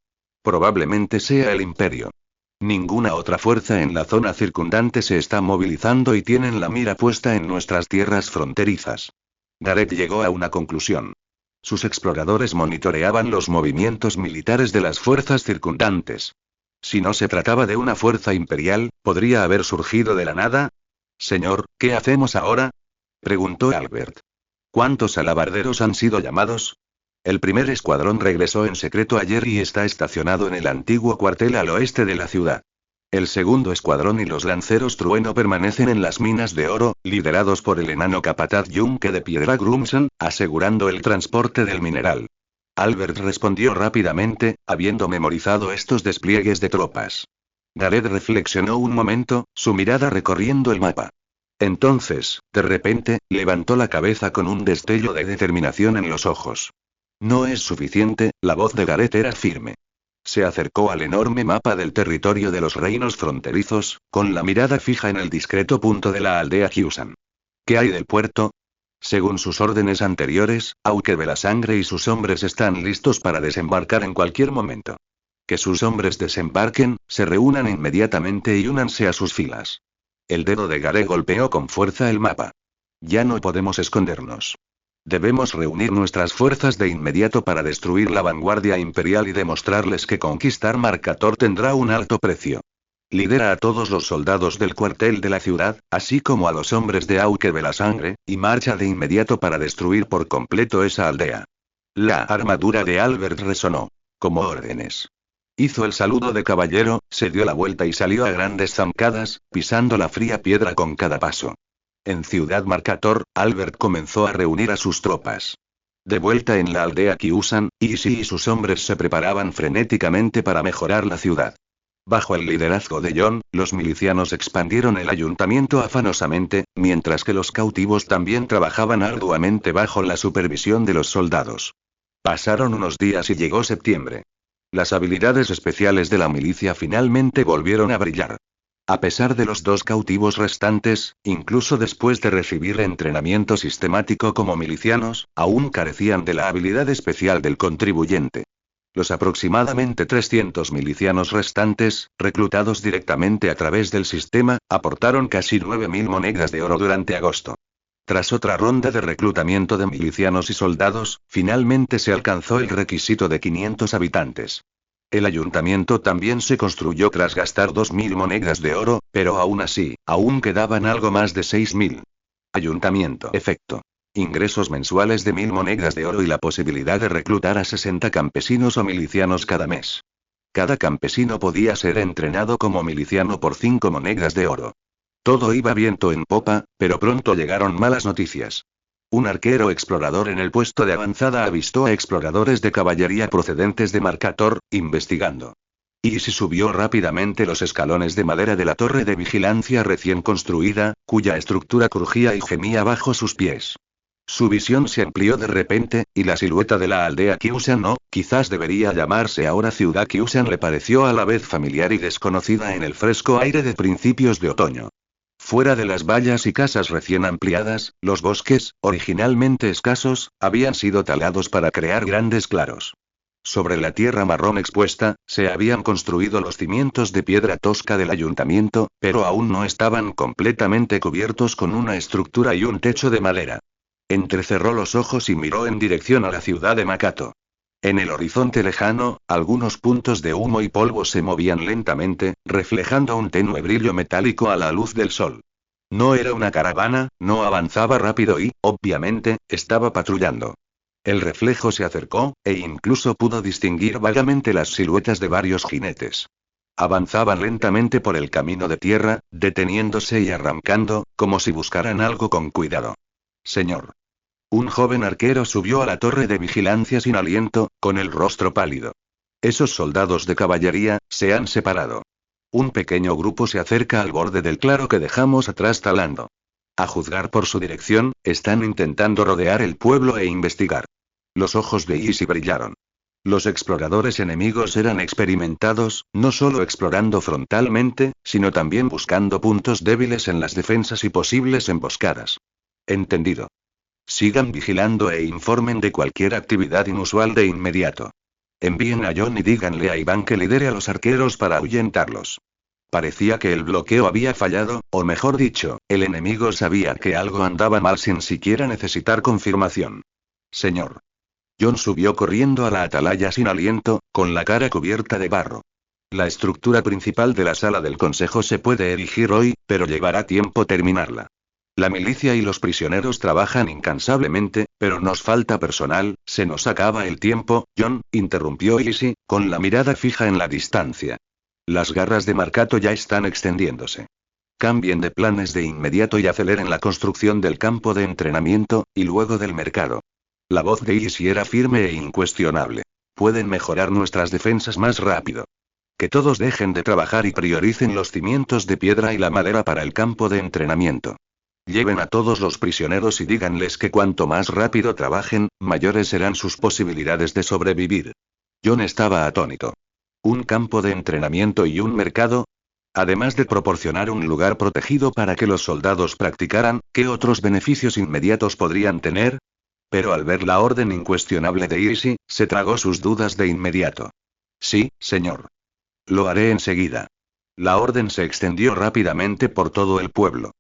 Probablemente sea el imperio. Ninguna otra fuerza en la zona circundante se está movilizando y tienen la mira puesta en nuestras tierras fronterizas. Gareth llegó a una conclusión. Sus exploradores monitoreaban los movimientos militares de las fuerzas circundantes. Si no se trataba de una fuerza imperial, ¿podría haber surgido de la nada? Señor, ¿qué hacemos ahora? Preguntó Albert. ¿Cuántos alabarderos han sido llamados? El primer escuadrón regresó en secreto ayer y está estacionado en el antiguo cuartel al oeste de la ciudad. El segundo escuadrón y los lanceros trueno permanecen en las minas de oro, liderados por el enano capataz Yunque de Piedra Grumson, asegurando el transporte del mineral. Albert respondió rápidamente, habiendo memorizado estos despliegues de tropas. Gareth reflexionó un momento, su mirada recorriendo el mapa. Entonces, de repente, levantó la cabeza con un destello de determinación en los ojos. No es suficiente, la voz de Gareth era firme. Se acercó al enorme mapa del territorio de los reinos fronterizos, con la mirada fija en el discreto punto de la aldea Kyusan. ¿Qué hay del puerto? Según sus órdenes anteriores, Auke Belasangre y sus hombres están listos para desembarcar en cualquier momento. Que sus hombres desembarquen, se reúnan inmediatamente y únanse a sus filas. El dedo de Gare golpeó con fuerza el mapa. Ya no podemos escondernos. Debemos reunir nuestras fuerzas de inmediato para destruir la vanguardia imperial y demostrarles que conquistar Marcator tendrá un alto precio. Lidera a todos los soldados del cuartel de la ciudad, así como a los hombres de Auke Belasangre, y marcha de inmediato para destruir por completo esa aldea. La armadura de Albert resonó. Como órdenes. Hizo el saludo de caballero, se dio la vuelta y salió a grandes zancadas, pisando la fría piedra con cada paso. En Ciudad Marcator, Albert comenzó a reunir a sus tropas. De vuelta en la aldea Kyusan, Ishii y sus hombres se preparaban frenéticamente para mejorar la ciudad. Bajo el liderazgo de John, los milicianos expandieron el ayuntamiento afanosamente, mientras que los cautivos también trabajaban arduamente bajo la supervisión de los soldados. Pasaron unos días y llegó septiembre. Las habilidades especiales de la milicia finalmente volvieron a brillar. A pesar de los 2 cautivos restantes, incluso después de recibir entrenamiento sistemático como milicianos, aún carecían de la habilidad especial del contribuyente. Los aproximadamente 300 milicianos restantes, reclutados directamente a través del sistema, aportaron casi 9.000 monedas de oro durante agosto. Tras otra ronda de reclutamiento de milicianos y soldados, finalmente se alcanzó el requisito de 500 habitantes. El ayuntamiento también se construyó tras gastar 2.000 monedas de oro, pero aún así, aún quedaban algo más de 6.000. Ayuntamiento. Efecto. Ingresos mensuales de 1.000 monedas de oro y la posibilidad de reclutar a 60 campesinos o milicianos cada mes. Cada campesino podía ser entrenado como miliciano por 5 monedas de oro. Todo iba viento en popa, pero pronto llegaron malas noticias. Un arquero explorador en el puesto de avanzada avistó a exploradores de caballería procedentes de Marcator, investigando. Ishii subió rápidamente los escalones de madera de la torre de vigilancia recién construida, cuya estructura crujía y gemía bajo sus pies. Su visión se amplió de repente, y la silueta de la aldea Kyusan o, quizás debería llamarse ahora ciudad Kyusan, le pareció a la vez familiar y desconocida en el fresco aire de principios de otoño. Fuera de las vallas y casas recién ampliadas, los bosques, originalmente escasos, habían sido talados para crear grandes claros. Sobre la tierra marrón expuesta, se habían construido los cimientos de piedra tosca del ayuntamiento, pero aún no estaban completamente cubiertos con una estructura y un techo de madera. Entrecerró los ojos y miró en dirección a la ciudad de Makato. En el horizonte lejano, algunos puntos de humo y polvo se movían lentamente, reflejando un tenue brillo metálico a la luz del sol. No era una caravana, no avanzaba rápido y, obviamente, estaba patrullando. El reflejo se acercó, e incluso pudo distinguir vagamente las siluetas de varios jinetes. Avanzaban lentamente por el camino de tierra, deteniéndose y arrancando, como si buscaran algo con cuidado. Señor. Un joven arquero subió a la torre de vigilancia sin aliento, con el rostro pálido. Esos soldados de caballería, se han separado. Un pequeño grupo se acerca al borde del claro que dejamos atrás talando. A juzgar por su dirección, están intentando rodear el pueblo e investigar. Los ojos de Ishii brillaron. Los exploradores enemigos eran experimentados, no solo explorando frontalmente, sino también buscando puntos débiles en las defensas y posibles emboscadas. Entendido. Sigan vigilando e informen de cualquier actividad inusual de inmediato. Envíen a John y díganle a Iván que lidere a los arqueros para ahuyentarlos. Parecía que el bloqueo había fallado, o mejor dicho, el enemigo sabía que algo andaba mal sin siquiera necesitar confirmación. Señor. John subió corriendo a la atalaya sin aliento, con la cara cubierta de barro. La estructura principal de la sala del consejo se puede erigir hoy, pero llevará tiempo terminarla. La milicia y los prisioneros trabajan incansablemente, pero nos falta personal, se nos acaba el tiempo, John, interrumpió Ishii, con la mirada fija en la distancia. Las garras de Marcato ya están extendiéndose. Cambien de planes de inmediato y aceleren la construcción del campo de entrenamiento, y luego del mercado. La voz de Ishii era firme e incuestionable. Pueden mejorar nuestras defensas más rápido. Que todos dejen de trabajar y prioricen los cimientos de piedra y la madera para el campo de entrenamiento. Lleven a todos los prisioneros y díganles que cuanto más rápido trabajen, mayores serán sus posibilidades de sobrevivir. John estaba atónito. ¿Un campo de entrenamiento y un mercado? Además de proporcionar un lugar protegido para que los soldados practicaran, ¿qué otros beneficios inmediatos podrían tener? Pero al ver la orden incuestionable de Easy, se tragó sus dudas de inmediato. Sí, señor. Lo haré enseguida. La orden se extendió rápidamente por todo el pueblo.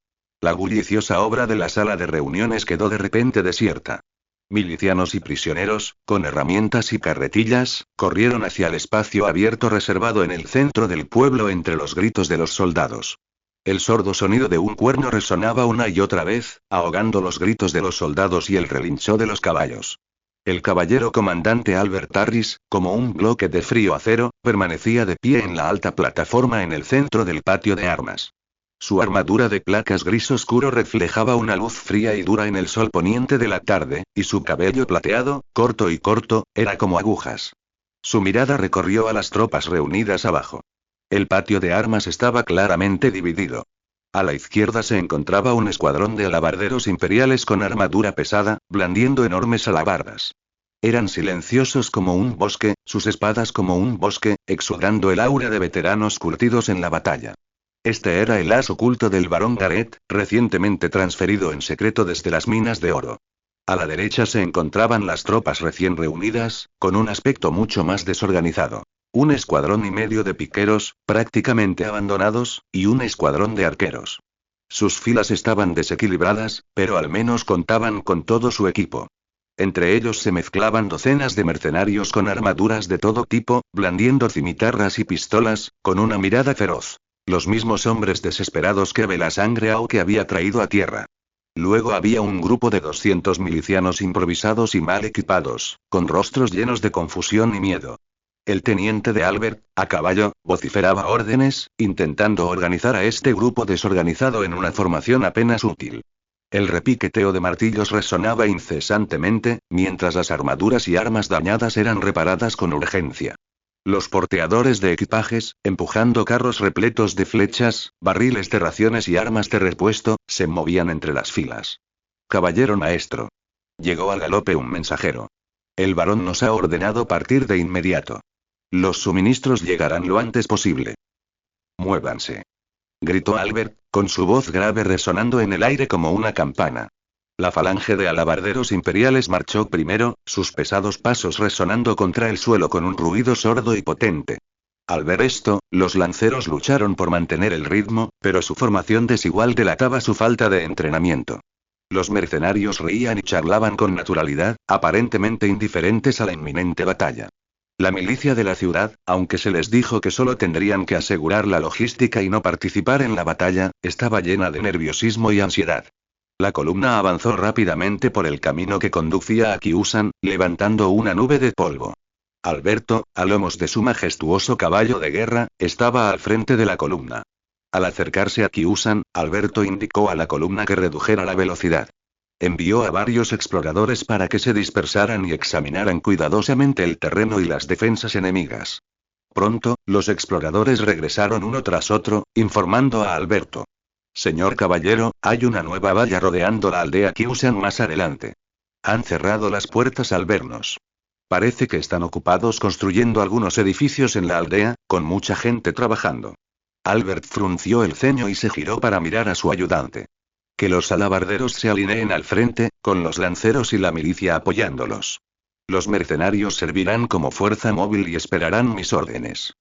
La bulliciosa obra de la sala de reuniones quedó de repente desierta. Milicianos y prisioneros, con herramientas y carretillas, corrieron hacia el espacio abierto reservado en el centro del pueblo entre los gritos de los soldados. El sordo sonido de un cuerno resonaba una y otra vez, ahogando los gritos de los soldados y el relincho de los caballos. El caballero comandante Albert Harris, como un bloque de frío acero, permanecía de pie en la alta plataforma en el centro del patio de armas. Su armadura de placas gris oscuro reflejaba una luz fría y dura en el sol poniente de la tarde, y su cabello plateado, corto, era como agujas. Su mirada recorrió a las tropas reunidas abajo. El patio de armas estaba claramente dividido. A la izquierda se encontraba un escuadrón de alabarderos imperiales con armadura pesada, blandiendo enormes alabardas. Eran silenciosos como un bosque, sus espadas como un bosque, exudando el aura de veteranos curtidos en la batalla. Este era el as oculto del barón Gareth, recientemente transferido en secreto desde las minas de oro. A la derecha se encontraban las tropas recién reunidas, con un aspecto mucho más desorganizado. Un escuadrón y medio de piqueros, prácticamente abandonados, y un escuadrón de arqueros. Sus filas estaban desequilibradas, pero al menos contaban con todo su equipo. Entre ellos se mezclaban docenas de mercenarios con armaduras de todo tipo, blandiendo cimitarras y pistolas, con una mirada feroz. Los mismos hombres desesperados que ve la sangre que había traído a tierra. Luego había un grupo de 200 milicianos improvisados y mal equipados, con rostros llenos de confusión y miedo. El teniente de Albert, a caballo, vociferaba órdenes, intentando organizar a este grupo desorganizado en una formación apenas útil. El repiqueteo de martillos resonaba incesantemente, mientras las armaduras y armas dañadas eran reparadas con urgencia. Los porteadores de equipajes, empujando carros repletos de flechas, barriles de raciones y armas de repuesto, se movían entre las filas. Caballero maestro. Llegó al galope un mensajero. El barón nos ha ordenado partir de inmediato. Los suministros llegarán lo antes posible. Muévanse. Gritó Albert, con su voz grave resonando en el aire como una campana. La falange de alabarderos imperiales marchó primero, sus pesados pasos resonando contra el suelo con un ruido sordo y potente. Al ver esto, los lanceros lucharon por mantener el ritmo, pero su formación desigual delataba su falta de entrenamiento. Los mercenarios reían y charlaban con naturalidad, aparentemente indiferentes a la inminente batalla. La milicia de la ciudad, aunque se les dijo que solo tendrían que asegurar la logística y no participar en la batalla, estaba llena de nerviosismo y ansiedad. La columna avanzó rápidamente por el camino que conducía a Kiusan, levantando una nube de polvo. Alberto, a lomos de su majestuoso caballo de guerra, estaba al frente de la columna. Al acercarse a Kiusan, Alberto indicó a la columna que redujera la velocidad. Envió a varios exploradores para que se dispersaran y examinaran cuidadosamente el terreno y las defensas enemigas. Pronto, los exploradores regresaron uno tras otro, informando a Alberto. Señor caballero, hay una nueva valla rodeando la aldea Kiusan más adelante. Han cerrado las puertas al vernos. Parece que están ocupados construyendo algunos edificios en la aldea, con mucha gente trabajando. Albert frunció el ceño y se giró para mirar a su ayudante. Que los alabarderos se alineen al frente, con los lanceros y la milicia apoyándolos. Los mercenarios servirán como fuerza móvil y esperarán mis órdenes.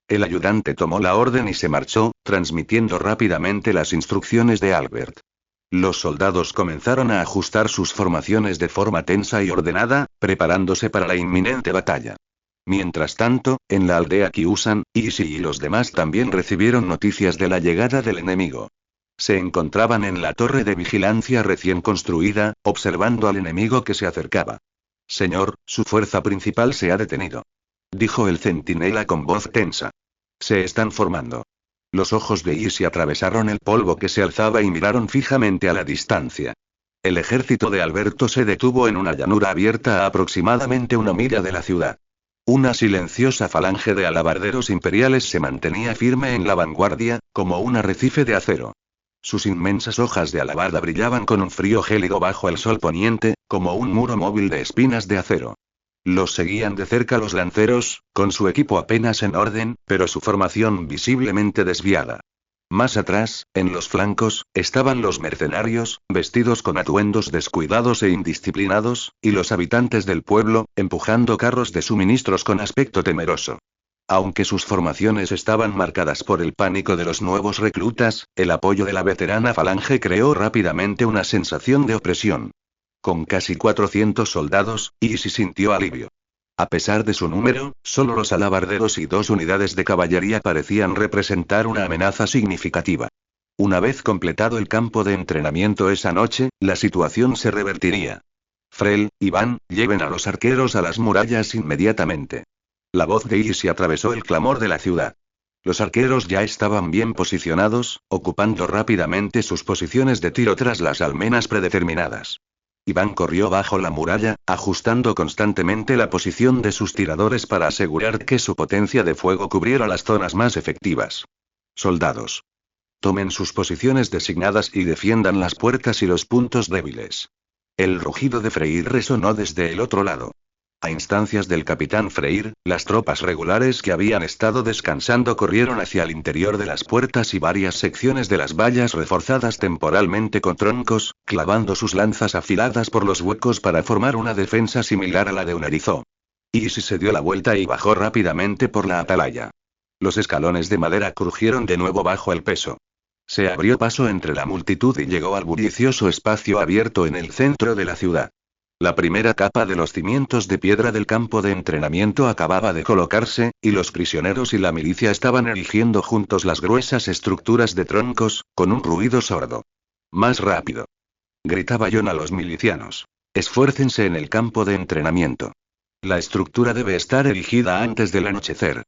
El ayudante tomó la orden y se marchó, transmitiendo rápidamente las instrucciones de Albert. Los soldados comenzaron a ajustar sus formaciones de forma tensa y ordenada, preparándose para la inminente batalla. Mientras tanto, en la aldea Kiusan, Easy y los demás también recibieron noticias de la llegada del enemigo. Se encontraban en la torre de vigilancia recién construida, observando al enemigo que se acercaba. Señor, su fuerza principal se ha detenido. Dijo el centinela con voz tensa. Se están formando. Los ojos de Easy atravesaron el polvo que se alzaba y miraron fijamente a la distancia. El ejército de Alberto se detuvo en una llanura abierta a aproximadamente 1 milla de la ciudad. Una silenciosa falange de alabarderos imperiales se mantenía firme en la vanguardia, como un arrecife de acero. Sus inmensas hojas de alabarda brillaban con un frío gélido bajo el sol poniente, como un muro móvil de espinas de acero. Los seguían de cerca los lanceros, con su equipo apenas en orden, pero su formación visiblemente desviada. Más atrás, en los flancos, estaban los mercenarios, vestidos con atuendos descuidados e indisciplinados, y los habitantes del pueblo, empujando carros de suministros con aspecto temeroso. Aunque sus formaciones estaban marcadas por el pánico de los nuevos reclutas, el apoyo de la veterana falange creó rápidamente una sensación de opresión. Con casi 400 soldados, Isi sintió alivio. A pesar de su número, solo los alabarderos y 2 unidades de caballería parecían representar una amenaza significativa. Una vez completado el campo de entrenamiento esa noche, la situación se revertiría. Frel, Iván, lleven a los arqueros a las murallas inmediatamente. La voz de Isi atravesó el clamor de la ciudad. Los arqueros ya estaban bien posicionados, ocupando rápidamente sus posiciones de tiro tras las almenas predeterminadas. Iván corrió bajo la muralla, ajustando constantemente la posición de sus tiradores para asegurar que su potencia de fuego cubriera las zonas más efectivas. Soldados. Tomen sus posiciones designadas y defiendan las puertas y los puntos débiles. El rugido de Freyr resonó desde el otro lado. A instancias del capitán Freyr, las tropas regulares que habían estado descansando corrieron hacia el interior de las puertas y varias secciones de las vallas reforzadas temporalmente con troncos, clavando sus lanzas afiladas por los huecos para formar una defensa similar a la de un erizo. Isi se dio la vuelta y bajó rápidamente por la atalaya. Los escalones de madera crujieron de nuevo bajo el peso. Se abrió paso entre la multitud y llegó al bullicioso espacio abierto en el centro de la ciudad. La primera capa de los cimientos de piedra del campo de entrenamiento acababa de colocarse, y los prisioneros y la milicia estaban erigiendo juntos las gruesas estructuras de troncos, con un ruido sordo. «Más rápido», gritaba John a los milicianos. «Esfuércense en el campo de entrenamiento. La estructura debe estar erigida antes del anochecer.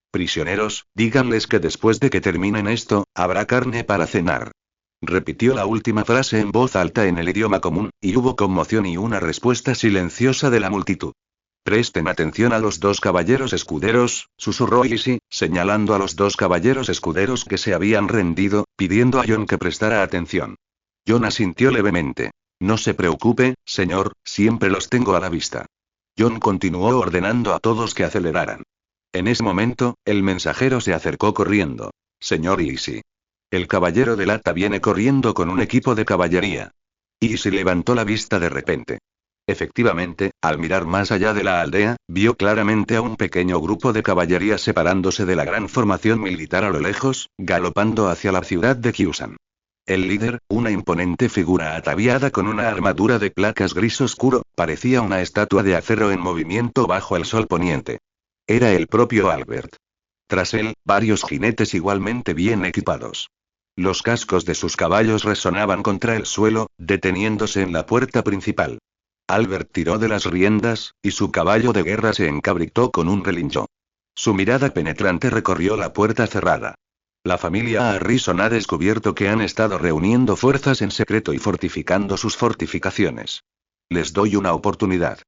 Prisioneros, díganles que después de que terminen esto, habrá carne para cenar». Repitió la última frase en voz alta en el idioma común, y hubo conmoción y una respuesta silenciosa de la multitud. «Presten atención a los 2 caballeros escuderos», susurró Isi, señalando a los 2 caballeros escuderos que se habían rendido, pidiendo a John que prestara atención. John asintió levemente. «No se preocupe, señor, siempre los tengo a la vista». John continuó ordenando a todos que aceleraran. En ese momento, el mensajero se acercó corriendo. «Señor Isi. El caballero de Lata viene corriendo con un equipo de caballería». Isi levantó la vista de repente. Efectivamente, al mirar más allá de la aldea, vio claramente a un pequeño grupo de caballería separándose de la gran formación militar a lo lejos, galopando hacia la ciudad de Kyusan. El líder, una imponente figura ataviada con una armadura de placas gris oscuro, parecía una estatua de acero en movimiento bajo el sol poniente. Era el propio Albert. Tras él, varios jinetes igualmente bien equipados. Los cascos de sus caballos resonaban contra el suelo, deteniéndose en la puerta principal. Albert tiró de las riendas, y su caballo de guerra se encabritó con un relincho. Su mirada penetrante recorrió la puerta cerrada. La familia Harrison ha descubierto que han estado reuniendo fuerzas en secreto y fortificando sus fortificaciones. Les doy una oportunidad.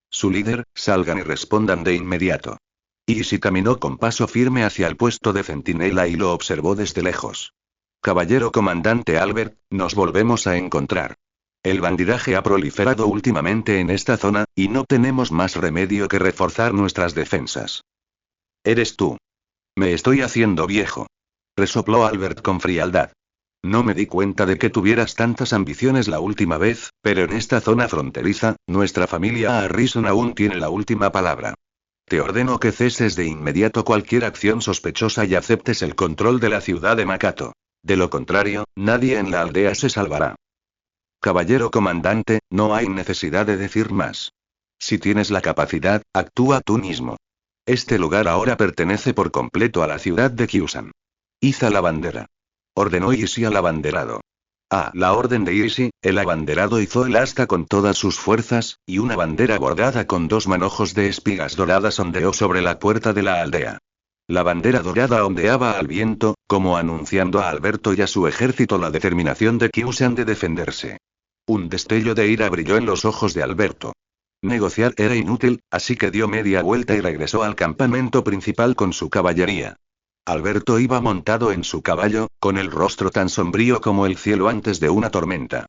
Su líder, salgan y respondan de inmediato. Isi caminó con paso firme hacia el puesto de centinela y lo observó desde lejos. «Caballero comandante Albert, nos volvemos a encontrar. El bandidaje ha proliferado últimamente en esta zona, y no tenemos más remedio que reforzar nuestras defensas». «Eres tú. Me estoy haciendo viejo», resopló Albert con frialdad. «No me di cuenta de que tuvieras tantas ambiciones la última vez, pero en esta zona fronteriza, nuestra familia Harrison aún tiene la última palabra. Te ordeno que ceses de inmediato cualquier acción sospechosa y aceptes el control de la ciudad de Makato. De lo contrario, nadie en la aldea se salvará». «Caballero comandante, no hay necesidad de decir más. Si tienes la capacidad, actúa tú mismo. Este lugar ahora pertenece por completo a la ciudad de Kyusan. Iza la bandera», ordenó Isi al abanderado. A la orden de Isi, el abanderado izó el asta con todas sus fuerzas, y una bandera bordada con 2 manojos de espigas doradas ondeó sobre la puerta de la aldea. La bandera dorada ondeaba al viento, como anunciando a Alberto y a su ejército la determinación de Kyusan de defenderse. Un destello de ira brilló en los ojos de Alberto. Negociar era inútil, así que dio media vuelta y regresó al campamento principal con su caballería. Alberto iba montado en su caballo, con el rostro tan sombrío como el cielo antes de una tormenta.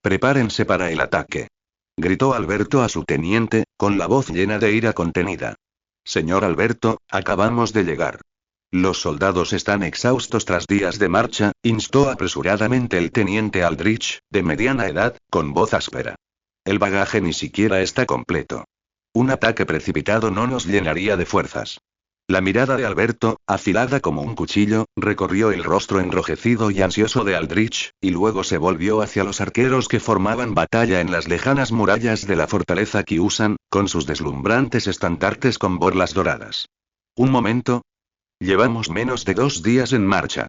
«Prepárense para el ataque», gritó Alberto a su teniente, con la voz llena de ira contenida. «Señor Alberto, acabamos de llegar. Los soldados están exhaustos tras días de marcha, instó apresuradamente el teniente Aldrich, de mediana edad, con voz áspera. El bagaje ni siquiera está completo. Un ataque precipitado no nos llenaría de fuerzas. La mirada de Alberto, afilada como un cuchillo, recorrió el rostro enrojecido y ansioso de Aldrich, y luego se volvió hacia los arqueros que formaban batalla en las lejanas murallas de la fortaleza Kyusan, con sus deslumbrantes estandartes con borlas doradas. Un momento. Llevamos menos de 2 días en marcha.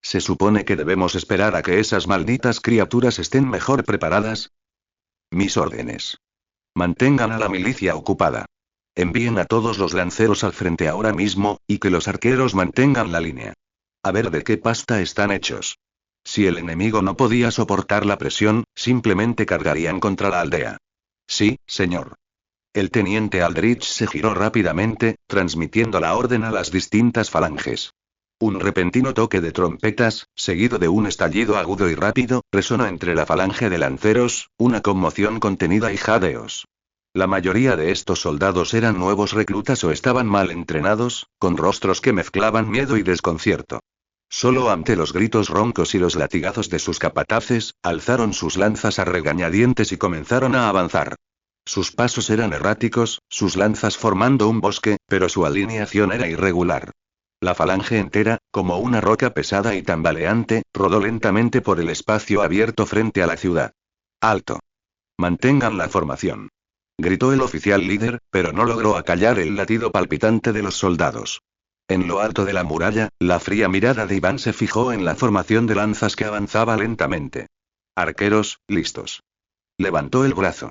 ¿Se supone que debemos esperar a que esas malditas criaturas estén mejor preparadas? Mis órdenes. Mantengan a la milicia ocupada. Envíen a todos los lanceros al frente ahora mismo, y que los arqueros mantengan la línea. A ver de qué pasta están hechos. Si el enemigo no podía soportar la presión, simplemente cargarían contra la aldea. Sí, señor. El teniente Aldrich se giró rápidamente, transmitiendo la orden a las distintas falanges. Un repentino toque de trompetas, seguido de un estallido agudo y rápido, resonó entre la falange de lanceros, una conmoción contenida y jadeos. La mayoría de estos soldados eran nuevos reclutas o estaban mal entrenados, con rostros que mezclaban miedo y desconcierto. Solo ante los gritos roncos y los latigazos de sus capataces, alzaron sus lanzas a regañadientes y comenzaron a avanzar. Sus pasos eran erráticos, sus lanzas formando un bosque, pero su alineación era irregular. La falange entera, como una roca pesada y tambaleante, rodó lentamente por el espacio abierto frente a la ciudad. ¡Alto! Mantengan la formación. Gritó el oficial líder, pero no logró acallar el latido palpitante de los soldados. En lo alto de la muralla, la fría mirada de Iván se fijó en la formación de lanzas que avanzaba lentamente. Arqueros, listos. Levantó el brazo.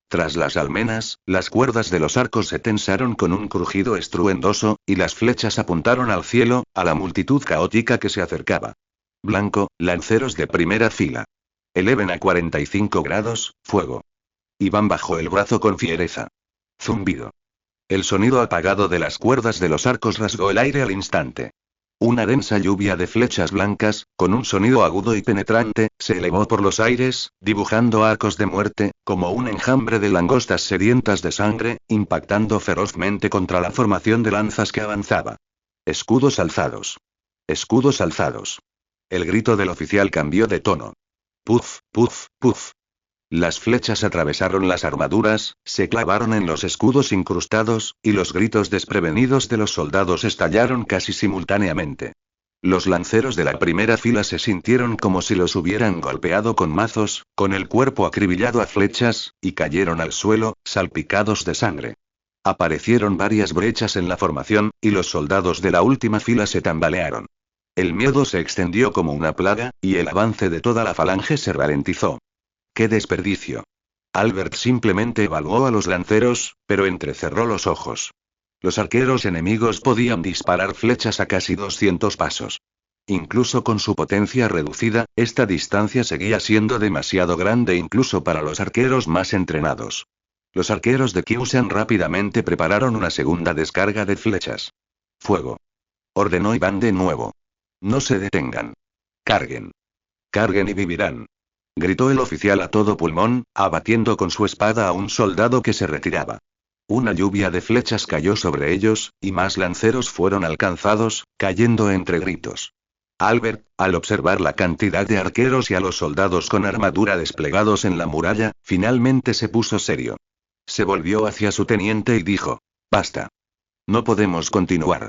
Tras las almenas, las cuerdas de los arcos se tensaron con un crujido estruendoso, y las flechas apuntaron al cielo, a la multitud caótica que se acercaba. Blanco, lanceros de primera fila. Eleven a 45 grados, fuego. Iván bajó el brazo con fiereza. Zumbido. El sonido apagado de las cuerdas de los arcos rasgó el aire al instante. Una densa lluvia de flechas blancas, con un sonido agudo y penetrante, se elevó por los aires, dibujando arcos de muerte, como un enjambre de langostas sedientas de sangre, impactando ferozmente contra la formación de lanzas que avanzaba. Escudos alzados. Escudos alzados. El grito del oficial cambió de tono. Puf, puf, puf. Las flechas atravesaron las armaduras, se clavaron en los escudos incrustados, y los gritos desprevenidos de los soldados estallaron casi simultáneamente. Los lanceros de la primera fila se sintieron como si los hubieran golpeado con mazos, con el cuerpo acribillado a flechas, y cayeron al suelo, salpicados de sangre. Aparecieron varias brechas en la formación, y los soldados de la última fila se tambalearon. El miedo se extendió como una plaga, y el avance de toda la falange se ralentizó. ¡Qué desperdicio! Albert simplemente evaluó a los lanceros, pero entrecerró los ojos. Los arqueros enemigos podían disparar flechas a casi 200 pasos. Incluso con su potencia reducida, esta distancia seguía siendo demasiado grande incluso para los arqueros más entrenados. Los arqueros de Kyusan rápidamente prepararon una segunda descarga de flechas. ¡Fuego! Ordenó Iván de nuevo. No se detengan. Carguen. Carguen y vivirán. Gritó el oficial a todo pulmón, abatiendo con su espada a un soldado que se retiraba. Una lluvia de flechas cayó sobre ellos, y más lanceros fueron alcanzados, cayendo entre gritos. Albert, al observar la cantidad de arqueros y a los soldados con armadura desplegados en la muralla, finalmente se puso serio. Se volvió hacia su teniente y dijo: «Basta. No podemos continuar.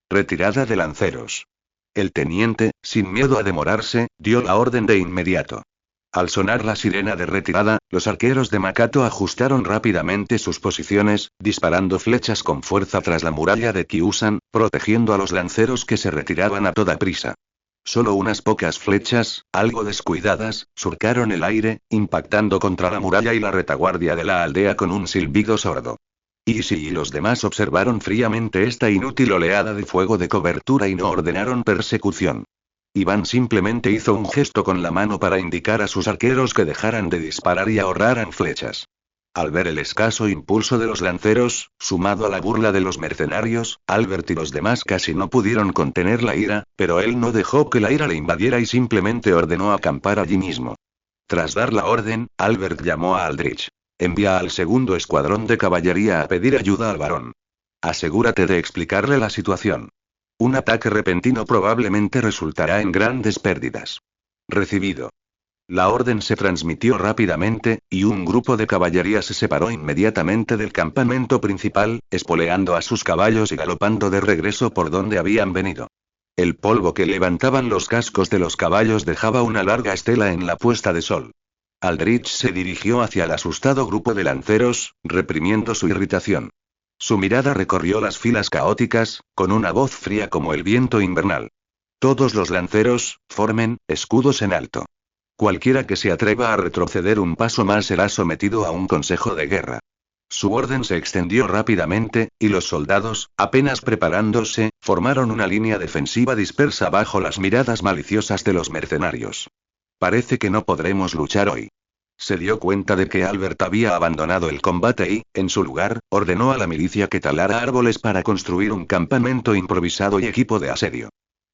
Retirada de lanceros». El teniente, sin miedo a demorarse, dio la orden de inmediato. Al sonar la sirena de retirada, los arqueros de Makato ajustaron rápidamente sus posiciones, disparando flechas con fuerza tras la muralla de Kyusan, protegiendo a los lanceros que se retiraban a toda prisa. Solo unas pocas flechas, algo descuidadas, surcaron el aire, impactando contra la muralla y la retaguardia de la aldea con un silbido sordo. Easy y los demás observaron fríamente esta inútil oleada de fuego de cobertura y no ordenaron persecución. Iván simplemente hizo un gesto con la mano para indicar a sus arqueros que dejaran de disparar y ahorraran flechas. Al ver el escaso impulso de los lanceros, sumado a la burla de los mercenarios, Albert y los demás casi no pudieron contener la ira, pero él no dejó que la ira le invadiera y simplemente ordenó acampar allí mismo. Tras dar la orden, Albert llamó a Aldrich. «Envía al segundo escuadrón de caballería a pedir ayuda al barón. Asegúrate de explicarle la situación. Un ataque repentino probablemente resultará en grandes pérdidas. Recibido. La orden se transmitió rápidamente, y un grupo de caballería se separó inmediatamente del campamento principal, espoleando a sus caballos y galopando de regreso por donde habían venido. El polvo que levantaban los cascos de los caballos dejaba una larga estela en la puesta de sol. Aldrich se dirigió hacia el asustado grupo de lanceros, reprimiendo su irritación. Su mirada recorrió las filas caóticas, con una voz fría como el viento invernal. Todos los lanceros, formen escudos en alto. Cualquiera que se atreva a retroceder un paso más será sometido a un consejo de guerra. Su orden se extendió rápidamente, y los soldados, apenas preparándose, formaron una línea defensiva dispersa bajo las miradas maliciosas de los mercenarios. Parece que no podremos luchar hoy. Se dio cuenta de que Albert había abandonado el combate y, en su lugar, ordenó a la milicia que talara árboles para construir un campamento improvisado y equipo de asedio.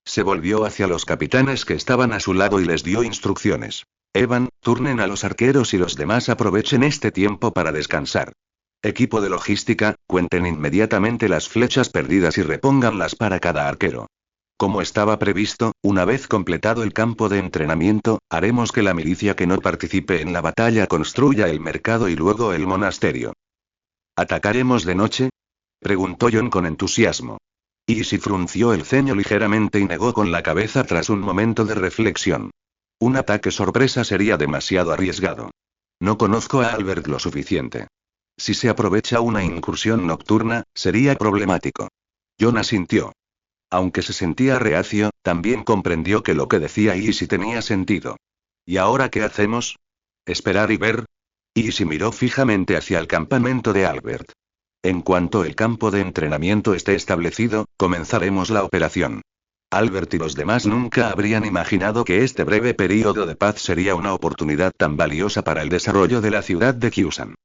Se volvió hacia los capitanes que estaban a su lado y les dio instrucciones. Evan, turnen a los arqueros y los demás aprovechen este tiempo para descansar. Equipo de logística, cuenten inmediatamente las flechas perdidas y repónganlas para cada arquero. Como estaba previsto, una vez completado el campo de entrenamiento, haremos que la milicia que no participe en la batalla construya el mercado y luego el monasterio. ¿Atacaremos de noche?, preguntó John con entusiasmo. Easy frunció el ceño ligeramente y negó con la cabeza tras un momento de reflexión. Un ataque sorpresa sería demasiado arriesgado. No conozco a Albert lo suficiente. Si se aprovecha una incursión nocturna, sería problemático. John asintió. Aunque se sentía reacio, también comprendió que lo que decía Easy tenía sentido. ¿Y ahora qué hacemos? ¿Esperar y ver? Easy miró fijamente hacia el campamento de Albert. En cuanto el campo de entrenamiento esté establecido, comenzaremos la operación. Albert y los demás nunca habrían imaginado que este breve período de paz sería una oportunidad tan valiosa para el desarrollo de la ciudad de Kyusan.